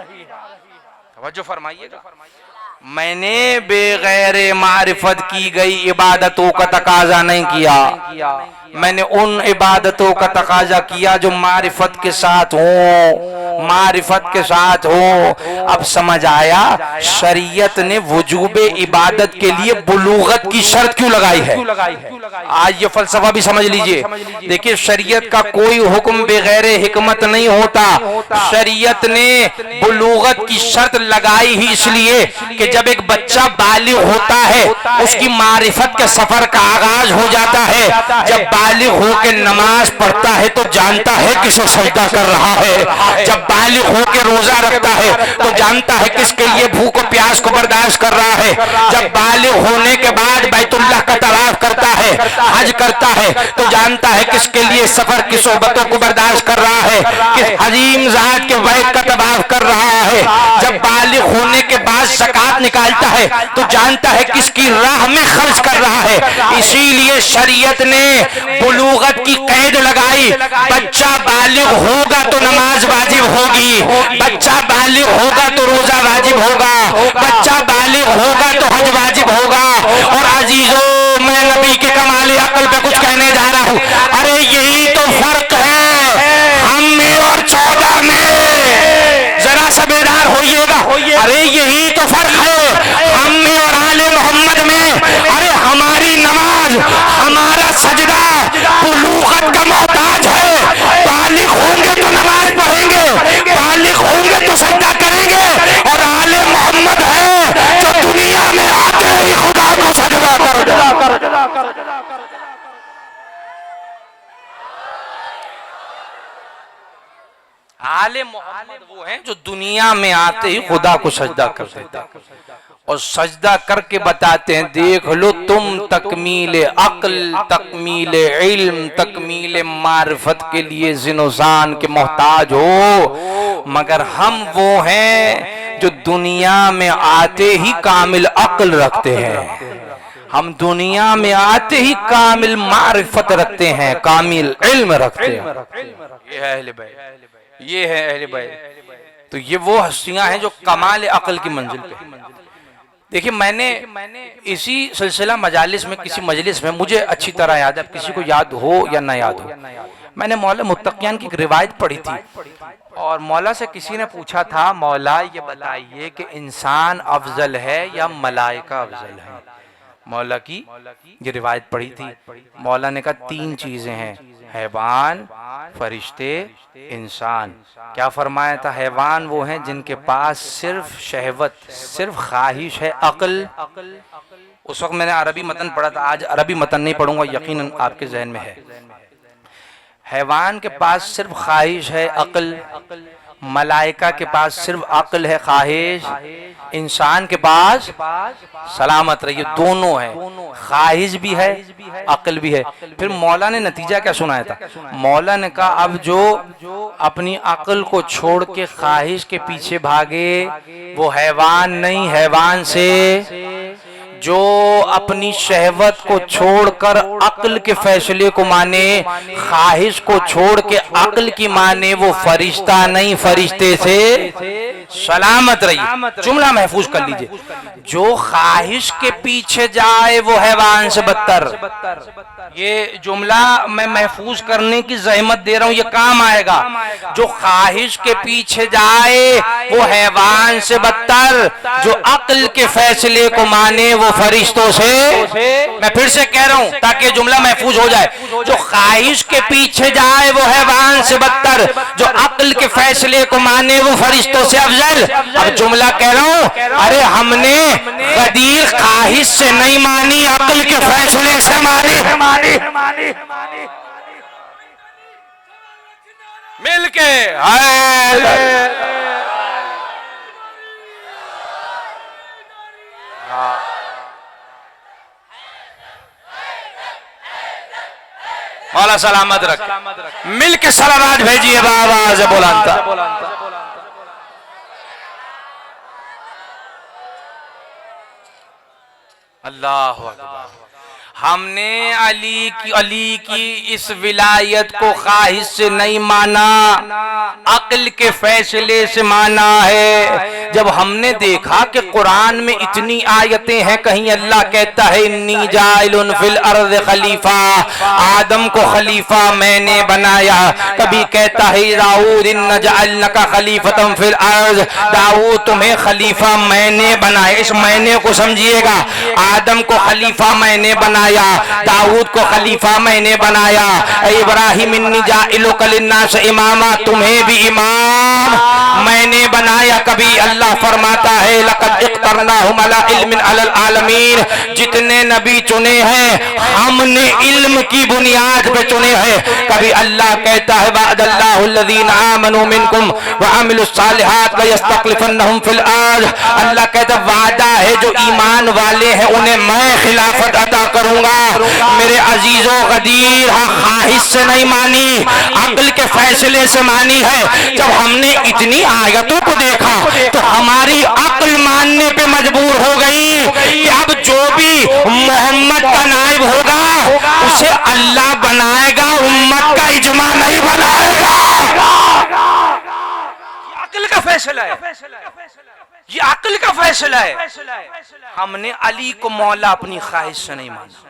توجہ فرمائیے گا، میں نے بغیر معرفت کی گئی عبادتوں کا تقاضا نہیں کیا، میں نے ان عبادتوں کا تقاضا کیا جو معرفت کے ساتھ ہوں، معرفت کے ساتھ ہوں۔ اب سمجھ آیا شریعت نے وجوب عبادت کے لیے بلوغت کی شرط کیوں لگائی ہے؟ آج یہ فلسفہ بھی سمجھ لیجئے، دیکھیں شریعت کا کوئی حکم بغیر حکمت نہیں ہوتا، شریعت نے بلوغت کی شرط لگائی ہی اس لیے کہ جب ایک بچہ بالغ ہوتا ہے اس کی معرفت کے سفر کا آغاز ہو جاتا ہے، جب بالغ ہو کے نماز پڑھتا ہے تو جانتا ہے کسے سجدہ کر رہا ہے، جب بالغ ہو کے روزہ رکھتا ہے تو جانتا ہے کس کے لیے بھوک و پیاس کو برداشت کر رہا ہے، جب بالغ ہونے کے بعد بیت اللہ کا طواف کرتا ہے، حج کرتا ہے تو جانتا ہے کس کے لیے سفر کی صحبتوں کو برداشت کر رہا ہے، کس عظیم ذات کے بیت کا طواف کر رہا ہے، جب بالغ ہونے کے بعد زکات نکالتا ہے تو جانتا ہے کس کی راہ میں خرچ کر رہا ہے۔ اسی لیے شریعت نے بلوغت کی قید لگائی، بچہ بالغ ہوگا تو نماز واجب ہوگی، بچہ بالغ ہوگا تو روزہ واجب ہوگا، بچہ بالغ ہوگا تو حج واجب ہوگا۔ اور عزیزو، میں نبی کے کمال عقل پہ کچھ کہنے جا رہا ہوں، ارے یہی تو فرق ہے ہم میں اور 14 میں، ذرا سا بیدار ہوئیے گا، ارے یہی تو فرق ہے ہم میں اور آل محمد میں۔ ارے ہماری نماز، ہمارا سجدہ بلوغت کا محتاج ہے، بالغ ہوں گے تو نماز پڑھیں گے، بالغ ہوں گے تو سجدہ کریں گے، اور آل محمد ہے جو دنیا میں آتے ہی خدا کو سجدہ کر دے۔ آل محمد وہ ہیں جو دنیا میں آتے ہی خدا کو سجدہ کر دیتے ہیں اور سجدہ کر کے بتاتے ہیں، دیکھ لو تم تکمیل عقل، تکمیل علم، تکمیل معرفت کے لیے زنوزان کے محتاج ہو، مگر ہم وہ ہیں جو دنیا میں آتے ہی کامل عقل رکھتے ہیں، ہم دنیا میں آتے ہی کامل معرفت رکھتے ہیں، کامل علم رکھتے ہیں۔ یہ ہے اہل بیت، یہ ہے اہل بیت۔ تو یہ وہ ہستیاں ہیں جو کمال عقل کی منزل پہ۔ دیکھیں، میں نے اسی سلسلہ مجالس میں، کسی مجلس میں، مجھے اچھی طرح یاد ہے، کسی کو یاد ہو یا نہ یاد ہو، میں نے مولا متقیان کی ایک روایت پڑھی تھی، اور مولا سے کسی نے پوچھا تھا، مولا یہ بتائیے کہ انسان افضل ہے یا ملائکہ افضل ہے؟ مولا کی یہ روایت پڑھی تھی، مولا نے کہا 3 چیزیں ہیں، حیوان، فرشتے، انسان۔ کیا فرمایا تھا؟ حیوان وہ ہیں جن کے پاس صرف شہوت، صرف خواہش ہے، عقل۔ اس وقت میں نے عربی متن پڑھا تھا، آج عربی متن نہیں پڑھوں گا، یقیناً آپ کے ذہن میں ہے۔ حیوان کے پاس صرف خواہش ہے، عقل، ملائکہ کے پاس صرف عقل ہے، خواہش، انسان کے پاس سلامت رہیے دونوں ہے، خواہش بھی ہے، عقل بھی ہے۔ پھر مولا نے نتیجہ کیا سنایا تھا؟ مولا نے کہا اب جو اپنی عقل کو چھوڑ کے خواہش کے پیچھے بھاگے وہ حیوان نہیں، حیوان سے جو اپنی شہوت کو چھوڑ کر عقل کے فیصلے کو مانے، خواہش کو چھوڑ کے عقل کی مانے، وہ فرشتہ نہیں، فرشتے سے سلامت رہی۔ جملہ محفوظ کر لیجئے، جو خواہش کے پیچھے جائے وہ حیوان سے بدتر۔ یہ جملہ میں محفوظ کرنے کی زحمت دے رہا ہوں، یہ کام آئے گا۔ جو خواہش کے پیچھے جائے وہ حیوان سے بدتر، جو عقل کے فیصلے کو مانے وہ فرشتوں سے۔ میں پھر سے کہہ رہا ہوں تاکہ جملہ محفوظ ہو جائے، جو خواہش کے پیچھے جائے وہ حیوان سے بدتر، جو عقل کے فیصلے کو مانے وہ فرشتوں سے افضل۔ اب جملہ کہہ رہا ہوں، ارے ہم نے غدیر خواہش سے نہیں مانی، عقل کے فیصلے سے مانی۔ مل کے مولا سلامت رکھ، مل کے سلامات بھیجیے بآواز بلند۔ اللہ اکبر۔ ہم نے علی کی اس ولایت کو خواہش سے نہیں مانا، عقل کے فیصلے سے مانا ہے۔ جب ہم نے دیکھا کہ قرآن میں اتنی آیتیں ہیں، کہیں اللہ کہتا ہے انی جاعل فی الارض خلیفہ، آدم کو خلیفہ میں نے بنایا، کبھی کہتا ہے داؤد ان جعلنک خلیفۃ فی الارض، داؤد تمہیں خلیفہ میں نے بنایا۔ اس میں نے کو سمجھیے گا، آدم کو خلیفہ میں نے بنایا، داؤد کو خلیفہ میں نے بنایا، اے ابراہیم انی جاعلک للناس اماما، تمہیں بھی امام میں نے بنایا۔ کبھی اللہ اللہ فرماتا ہے لقد اخترناہم علی علم علی العالمین، جتنے نبی چنے ہیں ہم نے علم کی بنیاد پہ چنے ہیں۔ کبھی اللہ کہتا ہے وعد اللہ الذین آمنوا منکم وعملوا الصالحات لیستخلفنہم فی الارض، اللہ کہتا ہے وعدہ ہے جو ایمان والے ہیں انہیں میں خلافت عطا کروں گا۔ میرے عزیزو غدیر خواہش سے نہیں مانی، عقل کے فیصلے سے مانی ہے۔ جب ہم نے اتنی آیتوں کو دیکھا تو ہماری عقل ماننے پہ مجبور ہو گئی کہ اب جو بھی محمد کا نائب ہوگا اسے اللہ بنائے گا، امت کا اجماع نہیں بنائے گا۔ یہ عقل کا فیصلہ ہے، یہ عقل کا فیصلہ ہے۔ ہم نے علی کو مولا اپنی خواہش سے نہیں مانا،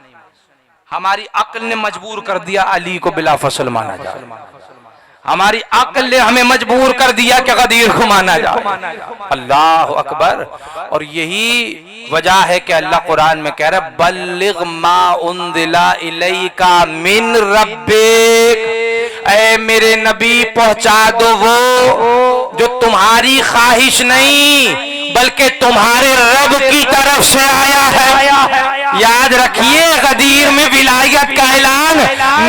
ہماری عقل نے مجبور کر دیا علی کو بلا فصل مانا جائے، ہماری عقل نے ہمیں مجبور کر دیا کہ غدیر کو مانا جائے۔ اللہ اکبر۔ اور یہی وجہ ہے کہ اللہ قرآن میں کہہ رہا ہے بلغ ما انزل الیک من ربک، اے میرے نبی پہنچا دو وہ جو تمہاری خواہش نہیں بلکہ تمہارے رب کی طرف سے آیا ہے۔ یاد رکھیے غدیر میں ولایت کا اعلان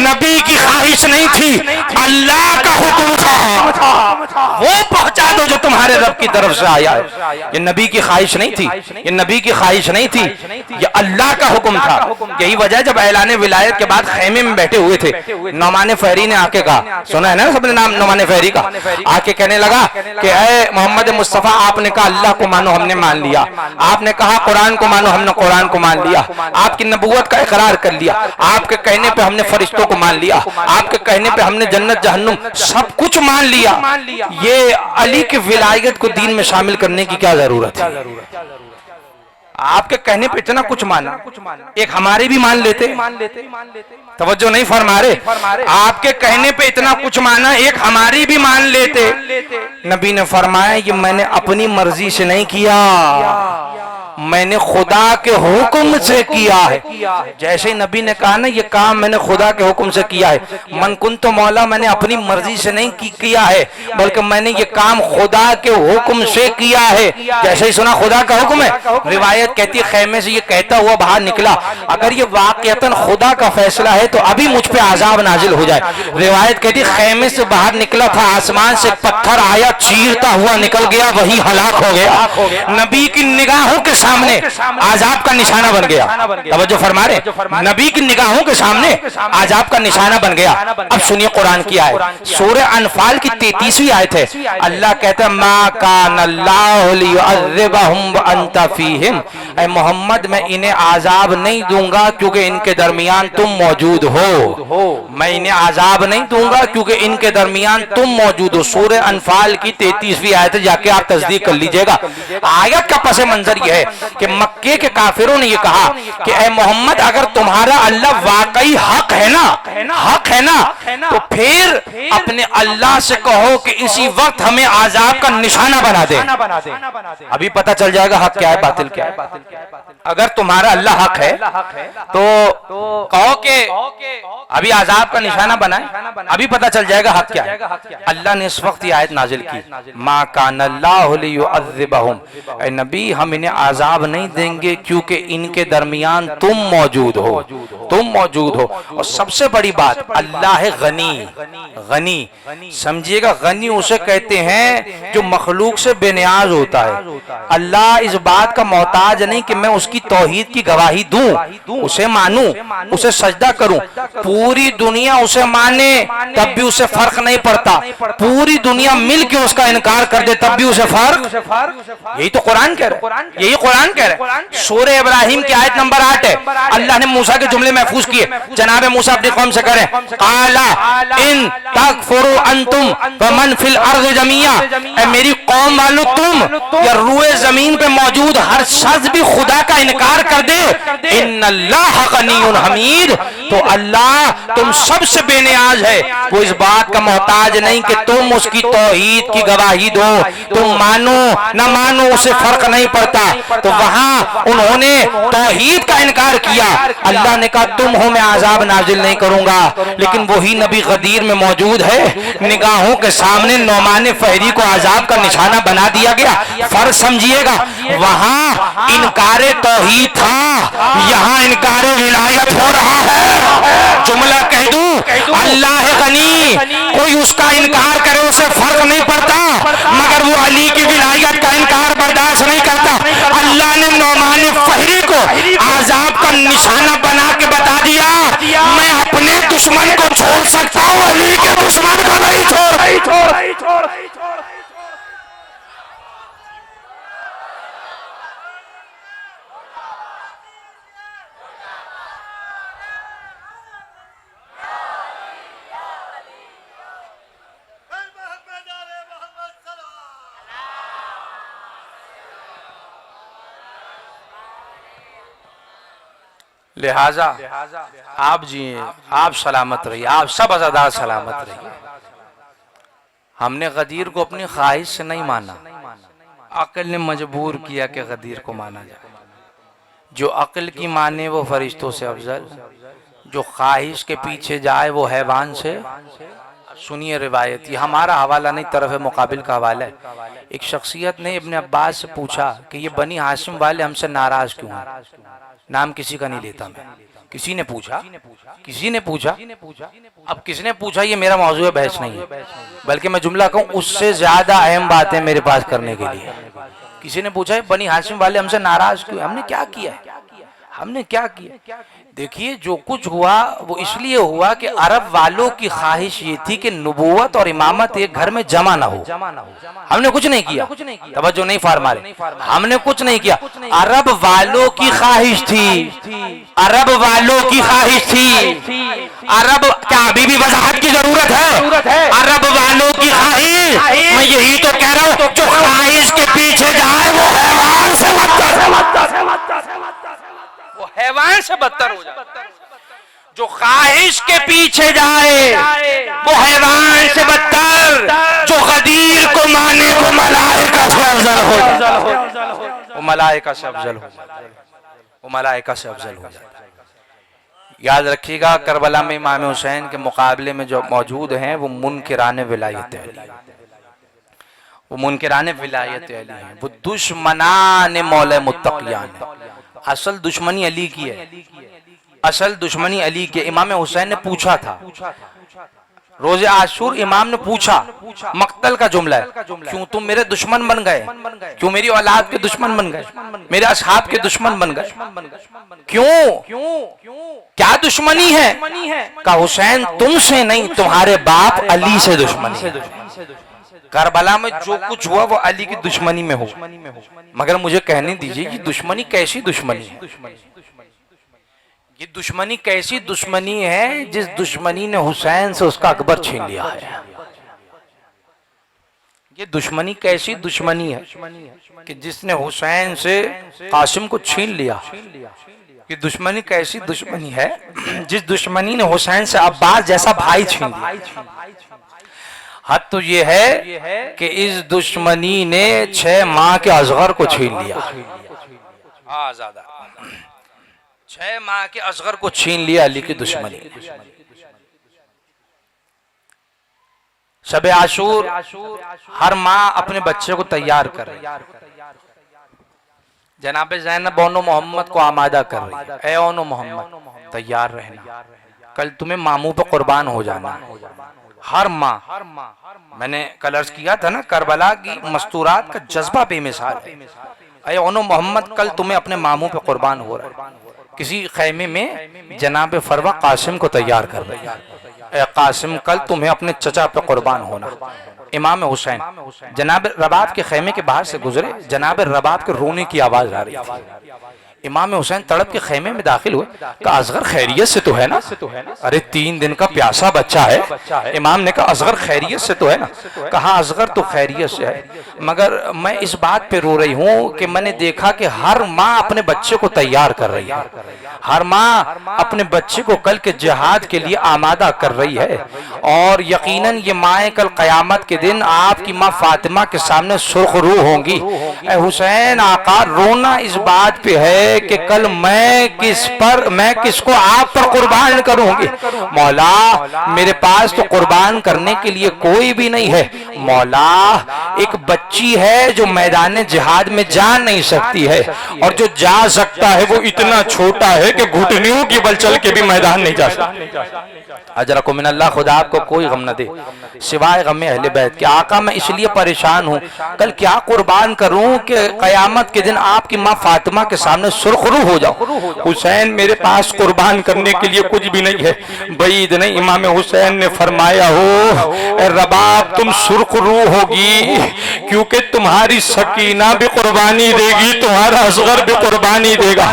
نبی کی خواہش نہیں تھی، اللہ کا حکم تھا، وہ پہنچا دو جو تمہارے رب کی طرف سے آیا ہے۔ یہ نبی کی خواہش نہیں تھی، یہ نبی کی خواہش نہیں تھی، یہ اللہ کا حکم تھا۔ یہی وجہ جب اعلان ولایت کے بعد خیمے میں بیٹھے ہوئے تھے، نعمان فہری نے آ کے کہا، سنا ہے نا سب نے نام نعمان فہری کا، آ کے کہنے لگا کہ اے محمد مصطفیٰ، آپ نے کہا اللہ کو مانو، ہم نے مان لیا، آپ نے کہا قرآن کو مانو، ہم نے قرآن کو مان لیا، آپ کی نبوت کا اقرار کر لیا، آپ کے کہنے پہ ہم نے فرشتوں کو مان لیا، آپ کے کہنے پہ ہم نے جنت جہنم سب کچھ مان لیا۔ یہ علی کی ولایت کو دین میں شامل کرنے کی کیا ضرورت ہے؟ آپ کے کہنے پہ اتنا کچھ مانا، ایک ہمارے بھی مان لیتے، توجہ نہیں فرما رہے، آپ کے کہنے پہ اتنا کچھ مانا ایک ہماری بھی مان لیتے۔ نبی نے فرمایا یہ میں نے اپنی مرضی سے نہیں کیا، میں نے خدا کے حکم سے کیا ہے۔ جیسے نبی نے کہا نا یہ کام میں نے خدا کے حکم سے کیا ہے، من کنت مولا، میں نے اپنی مرضی سے نہیں کیا ہے بلکہ میں نے یہ کام خدا کے حکم سے کیا ہے۔ جیسے ہی سنا خدا کا حکم ہے، روایت کہتی ہے خیمے سے یہ کہتا ہوا باہر نکلا اگر یہ واقعتاً خدا کا فیصلہ ہے تو ابھی مجھ پہ عذاب نازل ہو جائے۔ روایت کہتی ہے خیمے سے باہر نکلا تھا، آسمان سے پتھر آیا چیرتا ہوا نکل گیا، وہی ہلاک ہو گیا۔ نبی کی نگاہوں کے سامنے عذاب کا نشانہ بن گیا، توجہ فرما رہے، نبی کی نگاہوں کے سامنے عذاب کا نشانہ بن گیا۔ اب سنیے قرآن کی آیت، سورہ انفال کی 33ویں آیت ہے، اللہ کہتا ہے ما کان اللہ لیعذبہم وانت فیہم، اے محمد میں انہیں عذاب نہیں دوں گا کیونکہ ان کے درمیان تم موجود ہو، میں انہیں عذاب نہیں دوں گا کیونکہ ان کے درمیان تم موجود ہو۔ سورہ انفال کی 33ویں آیت ہے، جا کے آپ تصدیق کر لیجئے گا۔ آیت کا پس منظر یہ ہے کہ مکے کے کافروں نے یہ کہا کہ اے محمد اگر تمہارا اللہ واقعی حق ہے نا تو پھر اپنے اللہ سے کہو کہ اسی وقت ہمیں عذاب کا نشانہ بنا دے، ابھی پتہ چل جائے گا حق کیا ہے باطل کیا ہے۔ اگر تمہارا اللہ حق ہے تو کہو کہ ابھی عذاب کا نشانہ بنائے، ابھی پتہ چل جائے گا حق کیا ہے۔ اللہ نے اس وقت یہ آیت نازل کی ما کان اللہ لیعذبہم، اے نبی ہم انہیں عذاب نہیں دیں گے کیونکہ ان کے درمیان تم موجود ہو، تم موجود ہو۔ اور سب سے بڑی بات اللہ ہے غنی، سمجھیے گا غنی اسے کہتے ہیں جو مخلوق سے بے نیاز ہوتا ہے۔ اللہ اس بات کا محتاج نہیں کہ میں اس کی توحید کی گواہی دوں، اسے مانوں، اسے سجدہ کروں، پوری دنیا اسے مانے تب بھی اسے فرق نہیں پڑتا، پوری دنیا مل کے اس کا انکار کر دے تب بھی اسے فرق، یہی تو قرآن کہہ رہا ہے، یہی قرآن کہہ رہا ہے۔ سورہ ابراہیم کی آیت نمبر 8 ہے، اللہ نے موسیٰ کے جملے محفوظ کیے، جناب موسیٰ اپنی قوم سے کریں قَالَ إِن تَكْفُرُوا أَنْتُمْ وَمَنْ فِي الْأَرْضِ جَمِيعًا، اے میری قوم والو تم یا روئے زمین پہ موجود ہر شخص بھی خدا کا انکار کر دے ان اللہ غنی حمید، تو اللہ تم سب سے بے نیاز ہے، وہ اس بات کا محتاج نہیں کہ تم اس کی توحید کی گواہی دو، تم مانو نہ مانو اسے فرق نہیں پڑتا۔ تو وہاں انہوں نے توحید کا انکار کیا، اللہ نے کہا تم ہو میں عذاب نازل نہیں کروں گا، لیکن وہی نبی غدیر میں موجود ہے، نگاہوں کے سامنے نعمان فہری کو عذاب کا نشانہ بنا دیا گیا۔ فرق سمجھیے گا، وہاں انکار توحید تھا، یہاں انکار ولایت ہو رہا ہے۔ جملہ کہہ دوں، اللہ غنی، کوئی اس کا انکار کرے اسے فرق نہیں پڑتا، مگر وہ علی کی ولایت کا انکار برداشت نہیں کرتا۔ اللہ نے نعمان فہری کو عذاب کا نشانہ بنا کے بتا دیا، میں اپنے دشمن کو چھوڑ سکتا ہوں، علی کے دشمن کو نہیں چھوڑ۔ لہٰذا آپ جیئیں، آپ سلامت رہیے، آپ سب عزادار سلامت رہیے۔ ہم نے غدیر کو اپنی خواہش سے نہیں مانا، عقل نے مجبور کیا کہ غدیر کو مانا جائے۔ جو عقل کی مانے وہ فرشتوں سے افضل، جو خواہش کے پیچھے جائے وہ حیوان سے۔ سنیے روایت، یہ ہمارا حوالہ نہیں، طرف مقابل کا حوالہ ہے۔ ایک شخصیت نے ابن عباس سے پوچھا کہ یہ بنی ہاشم والے ہم سے ناراض کیوں ہیں؟ نام کسی کا نہیں لیتا میں، کسی نے پوچھا، اب کس نے پوچھا یہ میرا موضوع بحث نہیں ہے، بلکہ میں جملہ کہوں اس سے زیادہ اہم باتیں میرے پاس کرنے کے لیے۔ کسی نے پوچھا بنی ہاشم والے ہم سے ناراض کیوں؟ ہم نے کیا کیا ہے؟ ہم نے کیا کیا؟ دیکھیے جو کچھ ہوا وہ اس لیے ہوا کہ عرب والوں کی خواہش یہ تھی کہ نبوت اور امامت ایک گھر میں جمع نہ ہو۔ ہم نے کچھ نہیں کیا، توجہ نہیں فرما رہے، ہم نے کچھ نہیں کیا۔ عرب والوں کی خواہش تھی، عرب والوں کی خواہش تھی، عرب کیا ابھی بھی وضاحت کی ضرورت ہے؟ عرب والوں کی خواہش، میں یہی تو کہہ رہا ہوں، جو خواہش کے پیچھے جائے وہ حیوان سے بدتر ہے، وہ حیوان سے بدتر ہو جاتا ہے۔ جو خواہش کے پیچھے جائے وہ حیوان سے بدتر، جو غدیر کو مانے وہ ملائکہ سے افضل ہو جاتا ہے، وہ ملائکہ سے افضل ہو جاتا ہے، وہ ملائکہ سے افضل ہو جاتا ہے۔ یاد رکھیے گا کربلا میں امام حسین کے مقابلے میں جو موجود ہیں وہ منکران ولایت علی، وہ منکران ولایت علی ہیں، وہ دشمنان مولا متقیان ہیں۔ اصل دشمنی علی کی ہے، اصل دشمنی علی کے۔ امام حسین نے پوچھا تھا روز عاشور، امام نے پوچھا، مقتل کا جملہ ہے، کیوں تم میرے دشمن بن گئے؟ کیوں میری اولاد کے دشمن بن گئے؟ میرے اصحاب کے دشمن بن گئے؟ کیوں؟ کیا دشمنی ہے؟ کہ حسین تم سے نہیں، تمہارے باپ علی سے دشمنی ہے۔ کربلا میں جو کچھ ہوا وہ علی کی دشمنی میں ہو، مگر مجھے کہنے دیجئے یہ دشمنی کیسی دشمنی ہے؟ یہ دشمنی کیسی دشمنی ہے جس دشمنی نے حسین سے اس کا اکبر چھین لیا ہے؟ یہ دشمنی کیسی دشمنی ہے کہ جس نے حسین سے قاسم کو چھین لیا؟ یہ دشمنی کیسی دشمنی ہے جس دشمنی نے حسین سے عباس جیسا بھائی چھین لیا؟ حد تو یہ ہے کہ اس دشمنی نے 6 ماہ کے اصغر کو چھین لیا، 6 ماہ کے اصغر کو چھین لیا علی کی دشمنی۔ شب عاشور ہر ماں اپنے بچے کو تیار کر رہی ہے، جناب زینب اون و محمد کو آمادہ کر رہی ہے، اے اون و محمد تیار رہنا، کل تمہیں ماموں پہ قربان ہو جانا۔ ہر ماں، میں نے کل عرض کیا تھا نا، کربلا کی مستورات کا جذبہ بے مثال ہے۔ اے اون و محمد کل تمہیں اپنے ماموں پہ قربان ہو رہا ہے۔ کسی خیمے میں جناب فروہ قاسم کو تیار کر رہی ہے، اے قاسم کل تمہیں اپنے چچا پہ قربان ہونا۔ امام حسین جناب رباب کے خیمے کے باہر سے گزرے، جناب رباب کے رونے کی آواز آ رہی تھی۔ امام حسین تڑپ کے خیمے میں داخل ہوئے، کہا اصغر خیریت سے تو ہے نا؟ ارے 3 دن کا پیاسا بچہ ہے۔ امام نے کہا اصغر خیریت سے تو ہے نا؟ کہا اصغر تو خیریت سے ہے، مگر میں اس بات پہ رو رہی ہوں کہ میں نے دیکھا کہ ہر ماں اپنے بچے کو تیار کر رہی ہے، ہر ماں اپنے بچے کو کل کے جہاد کے لیے آمادہ کر رہی ہے، اور یقیناً یہ مائیں کل قیامت کے دن آپ کی ماں فاطمہ کے سامنے سرخ روح ہوں گی۔ اے حسین آقا، رونا اس بات پہ ہے کہ کل میں کس کو آپ پر قربان کروں گی؟ مولا میرے پاس تو قربان کرنے کے لیے کوئی بھی نہیں ہے، مولا ایک بچی ہے جو میدان جہاد میں جا نہیں سکتی ہے، اور جو جا سکتا ہے وہ اتنا چھوٹا ہے کہ گھٹنیوں کی بل چل کے بھی میدان نہیں جا سکتا۔ اجرکم من اللہ، خدا آپ کو کوئی غم نہ دے سوائے غم اہل بیت کے۔ آقا میں اس لیے پریشان ہوں، کل کیا قربان کروں کہ قیامت کے دن آپ کی ماں فاطمہ کے سامنے سرخ روح ہو جاؤ۔ حسین میرے پاس قربان کرنے کے لیے کچھ بھی نہیں ہے، بعید نہیں۔ امام حسین نے فرمایا ہو اے رباب تم سرخ روح ہوگی کیونکہ تمہاری سکینہ بھی قربانی دے گی، تمہارا اصغر بھی قربانی دے گا۔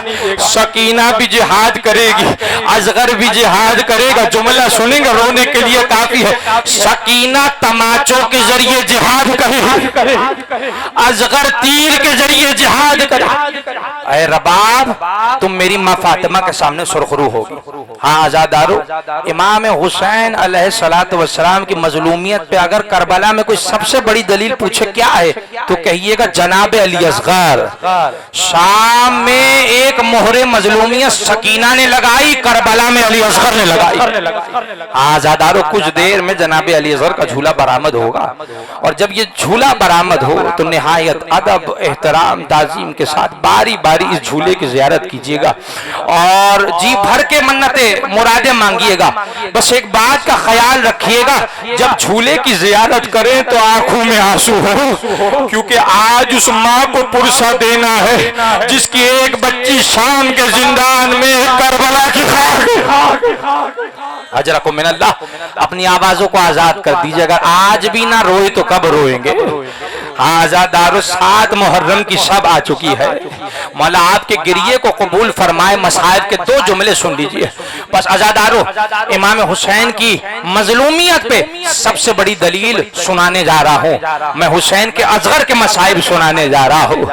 سکینہ بھی جہاد کرے گی، اصغر بھی جہاد کرے گا۔ جملہ سنیں گے رونے کے لیے کافی ہے۔ سکینہ تماچوں کے ذریعے جہاد کرے گی، اصغر تیر کے ذریعے جہاد کرے گی۔ اے رباب تم میری ماں فاطمہ کے سامنے سرخ روح ہوگی۔ ہاں آزادارو، امام حسین علیہ السلام کی مظلومیت پہ اگر کربلا میں کوئی سب سے بڑی دلیل پوچھے کیا ہے تو کہیے گا جناب علی اصغر۔ شام میں ایک مہر مظلومیت سکینہ نے لگائی، کربلا میں علی اصغر نے لگائی۔ آزادارو کچھ دیر میں جناب علی اصغر کا جھولا برآمد ہوگا، اور جب یہ جھولا برآمد ہو تو نہایت ادب، احترام، تعظیم کے ساتھ باری باری اس جھولے کی زیارت کیجیے گا اور جی بھر کے منتیں مرادیں مانگیے گا۔ بس ایک بات کا خیال رکھیے گا، جب جھولے کی زیارت کریں تو آنکھوں میں آنسو ہو، کیونکہ آج اس ماں کو پرسہ دینا ہے جس کی ایک بچی شام کے زندان میں کربلا کی خاک۔ اجرکم من اللہ، اپنی آوازوں کو آزاد کر دیجئے، اگر آج بھی نہ روئے تو کب روئیں گے؟ آزادارو 7 محرم کی شب آ چکی ہے، مولا آپ کے گریے کو قبول فرمائے۔ مصائب کے 2 جملے سن لیجئے۔ بس آزادارو، امام حسین کی مظلومیت پہ سب سے بڑی دلیل سنانے جا رہا ہوں، میں حسین کے اصغر کے مصائب سنانے جا رہا ہوں۔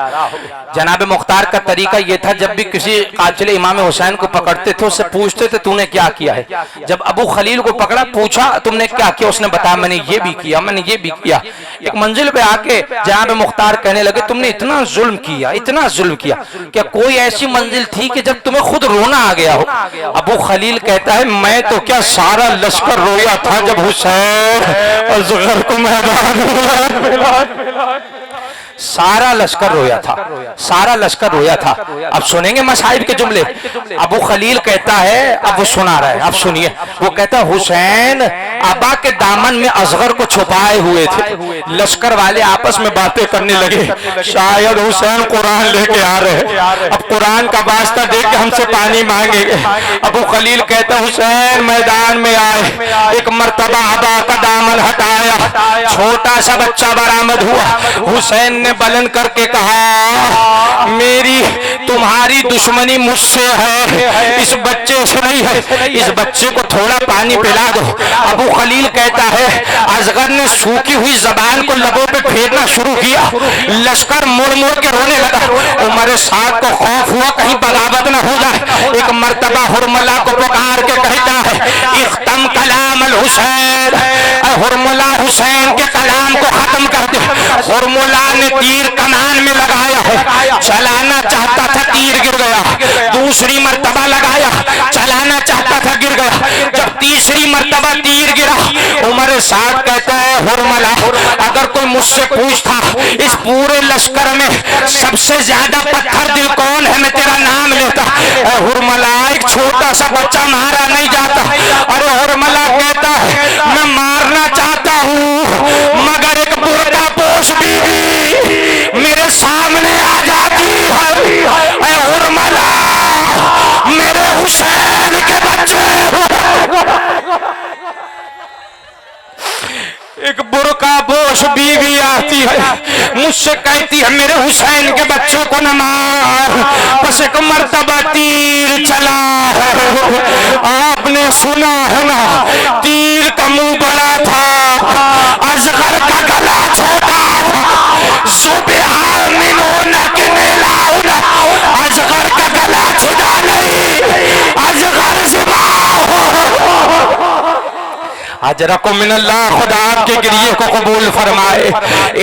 جناب مختار کا طریقہ یہ تھا، جب بھی کسی قاتل امام حسین کو پکڑتے تھے اس سے پوچھتے تھے تو نے کیا کیا ہے؟ جب ابو خلیل کو پکڑا پوچھا تم نے کیا کیا، اس نے بتایا میں نے یہ بھی کیا، میں نے یہ بھی کیا۔ ایک منزل پہ آ کے جناب مختار کہنے لگے تم نے اتنا ظلم کیا، اتنا ظلم کیا، کیا کوئی ایسی منزل تھی کہ جب تمہیں خود رونا آ گیا ہو؟ ابو خلیل کہتا ہے میں تو کیا سارا لشکر رویا تھا جب حسین اصغر کو سارا لشکر رویا تھا، سارا لشکر رویا تھا۔ اب سنیں گے مصائب کے جملے۔ ابو خلیل کہتا ہے، اب وہ سنا رہا ہے، اب سنیے، وہ کہتا ہے حسین ابا کے دامن میں اصغر کو چھپائے ہوئے تھے، لشکر والے آپس میں باتیں کرنے لگے، شاید حسین قرآن لے کے آ رہے ہیں، اب قرآن کا واسطہ دے کے ہم سے پانی مانگیں گے۔ ابو خلیل کہتا ہے حسین میدان میں آئے، ایک مرتبہ ابا کا دامن ہٹایا، چھوٹا سا بچہ برآمد ہوا۔ حسین نے بلند کر کے کہا میری تمہاری دشمنی مجھ سے ہے، اس بچے سے نہیں ہے، اس بچے کو تھوڑا پانی پلا دو۔ ابو خلیل کہتا ہے اصغر نے سوکھی ہوئی زبان کو لبوں پہ پھیرنا شروع کیا، لشکر مڑ مڑ کے رونے لگا۔ عمر سعد کو خوف ہوا کہیں بغاوت نہ ہو جائے، ایک مرتبہ حرملہ کو پکار کے کہتا ہے اختم کلام الحسین، اے حرملہ حسین کے کلام کو ختم کر دے۔ حرملہ نے تیر کمان میں لگایا ہے، چلانا چاہتا تھا تیر گر گیا، دوسری مرتبہ لگایا چلانا چاہتا تھا گر گیا، جب تیسری مرتبہ تیر گرا عمر سعد کہتا ہے حرملہ اگر کوئی مجھ سے پوچھتا اس پورے لشکر میں سب سے زیادہ پتھر دل کون ہے میں تیرا نام لیتا۔ اے حرملہ ایک چھوٹا سا بچہ مارا نہیں جاتا، اور حرملہ کہتا ہے میں مارنا چاہتا ہوں مگر ایک برقع پوش بیوی میرے سامنے آ جاتی ہے، اے حرملہ میرے حسین کے بچے ایک برقع پوش بیوی آتی ہے، مجھ سے کہتی ہے میرے حسین کے بچوں کو نہ مار، بس ایک مرتبہ تیر چلا ہے، آپ نے سنا ہے نا، تیر کا منہ بڑا تھا، اصغر کا گلا چھوٹا تھا، صبح منون کنیلاؤن، اصغر کا گلا چھڑا نہیں، اصغر زبا اجرکم من اللہ، خدا آپ کے گریے کو قبول فرمائے۔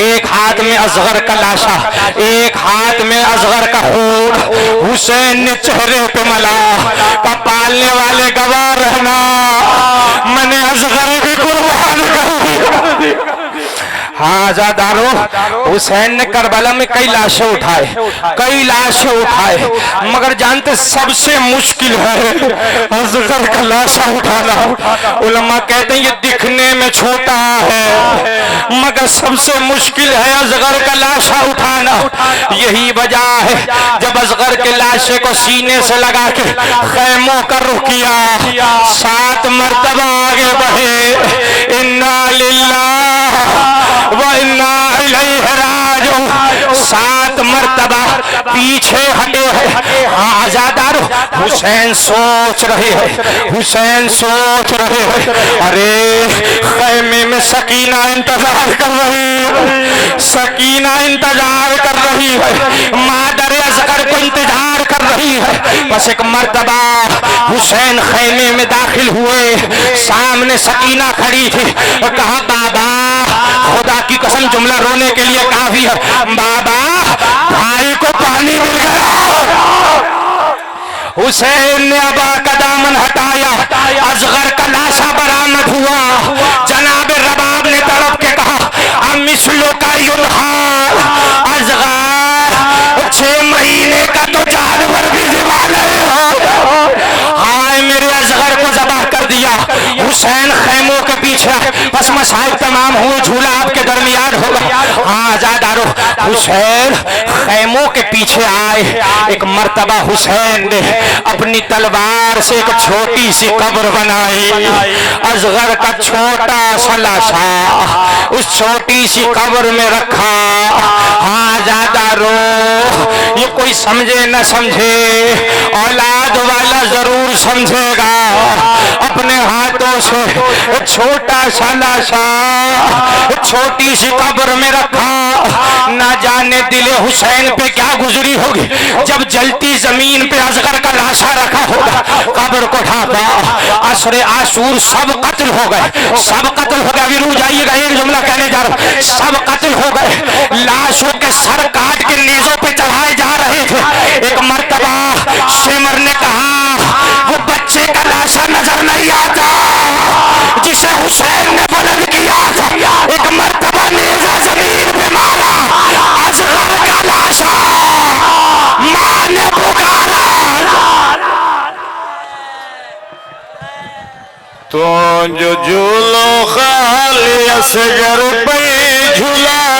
ایک ہاتھ میں اصغر کا لاشا، ایک ہاتھ میں اصغر کا خون، حسین نے چہرے پہ ملا، کہ پالنے والے گواہ رہنا، میں نے اصغر کی قربان کر دی۔ ہاں آزادارو، حسین نے کربلا میں کئی لاشیں اٹھائے، مگر جانتے سب سے مشکل ہے اصغر کا لاشا اٹھانا۔ علماء کہتے ہیں یہ دکھنے میں چھوٹا ہے مگر سب سے مشکل ہے اصغر کا لاشا اٹھانا۔ یہی وجہ ہے جب اصغر کے لاشے کو سینے سے لگا کے خیموں کا رخ کیا، 7 مرتبہ آگے بڑھے، انا للہ وَإِنَّا إِلَيْهِ رَاجِعُونَ، 7 مرتبہ پیچھے ہٹے ہیں۔ ہاں آزادارو، حسین سوچ رہے ہیں، ارے خیمے میں سکینہ انتظار کر رہی ہے، مادر اصغر کو انتظار کر رہی ہے۔ بس ایک مرتبہ حسین خیمے میں داخل ہوئے، سامنے سکینہ کھڑی تھی، کہا بابا، خدا کی قسم جملہ رونے کے لیے کافی ہے، بابا بھائی کو پانی مل گیا۔ حسین نے ابا کا دامن ہٹایا، اصغر کا لاشا برآمد ہوا۔ جناب رباب نے تڑپ کے کہا امثلو کا یلحال، اصغر 6 مہینے کا تو جانور بھی ذبح نہیں ہو، ہائے میرے اصغر کو ذبح کر دیا۔ حسین خیموں کے پیچھے، بس مسائل تمام ہوئے، جھولا آپ کے درمیان ہوگا۔ ہاں آزادارو، حسین خیموں کے پیچھے آئے، ایک مرتبہ حسین نے اپنی تلوار سے ایک چھوٹی سی قبر بنائی، اصغر کا چھوٹا سا لاشا اس چھوٹی سی قبر میں رکھا۔ ہاں آزادارو، یہ کوئی سمجھے نہ سمجھے، اولاد والا ضرور سمجھے گا، اپنے ہاتھوں سے چھوٹا سا لاشا چھوٹی سی قبر میں رکھا۔ نہ جانے دل حسین پہ کیا گزری ہوگی جب جلتی زمین پہ اصغر کا لاشا رکھا ہوگا، قبر کو ڈھانپا، عصر عاشور سب قتل ہو گئے، ابھی رک جائیے گا، ایک جملہ کہنے جا رہا ہوں، سب قتل ہو گئے، لاشوں کے سر کاٹ کے نیزوں پہ چڑھائے جا رہے تھے۔ ایک مرتبہ شمر نے کہا وہ بچے کا لاشا نظر نہیں آتا جسے حسین نے بلند کیا تھا، ایک مرتبہ نیزہ زمین پہ مارا، اصغر کا لاشا ماں نے پکارا، تو جو جھولو خالی اصغر پہ جھولا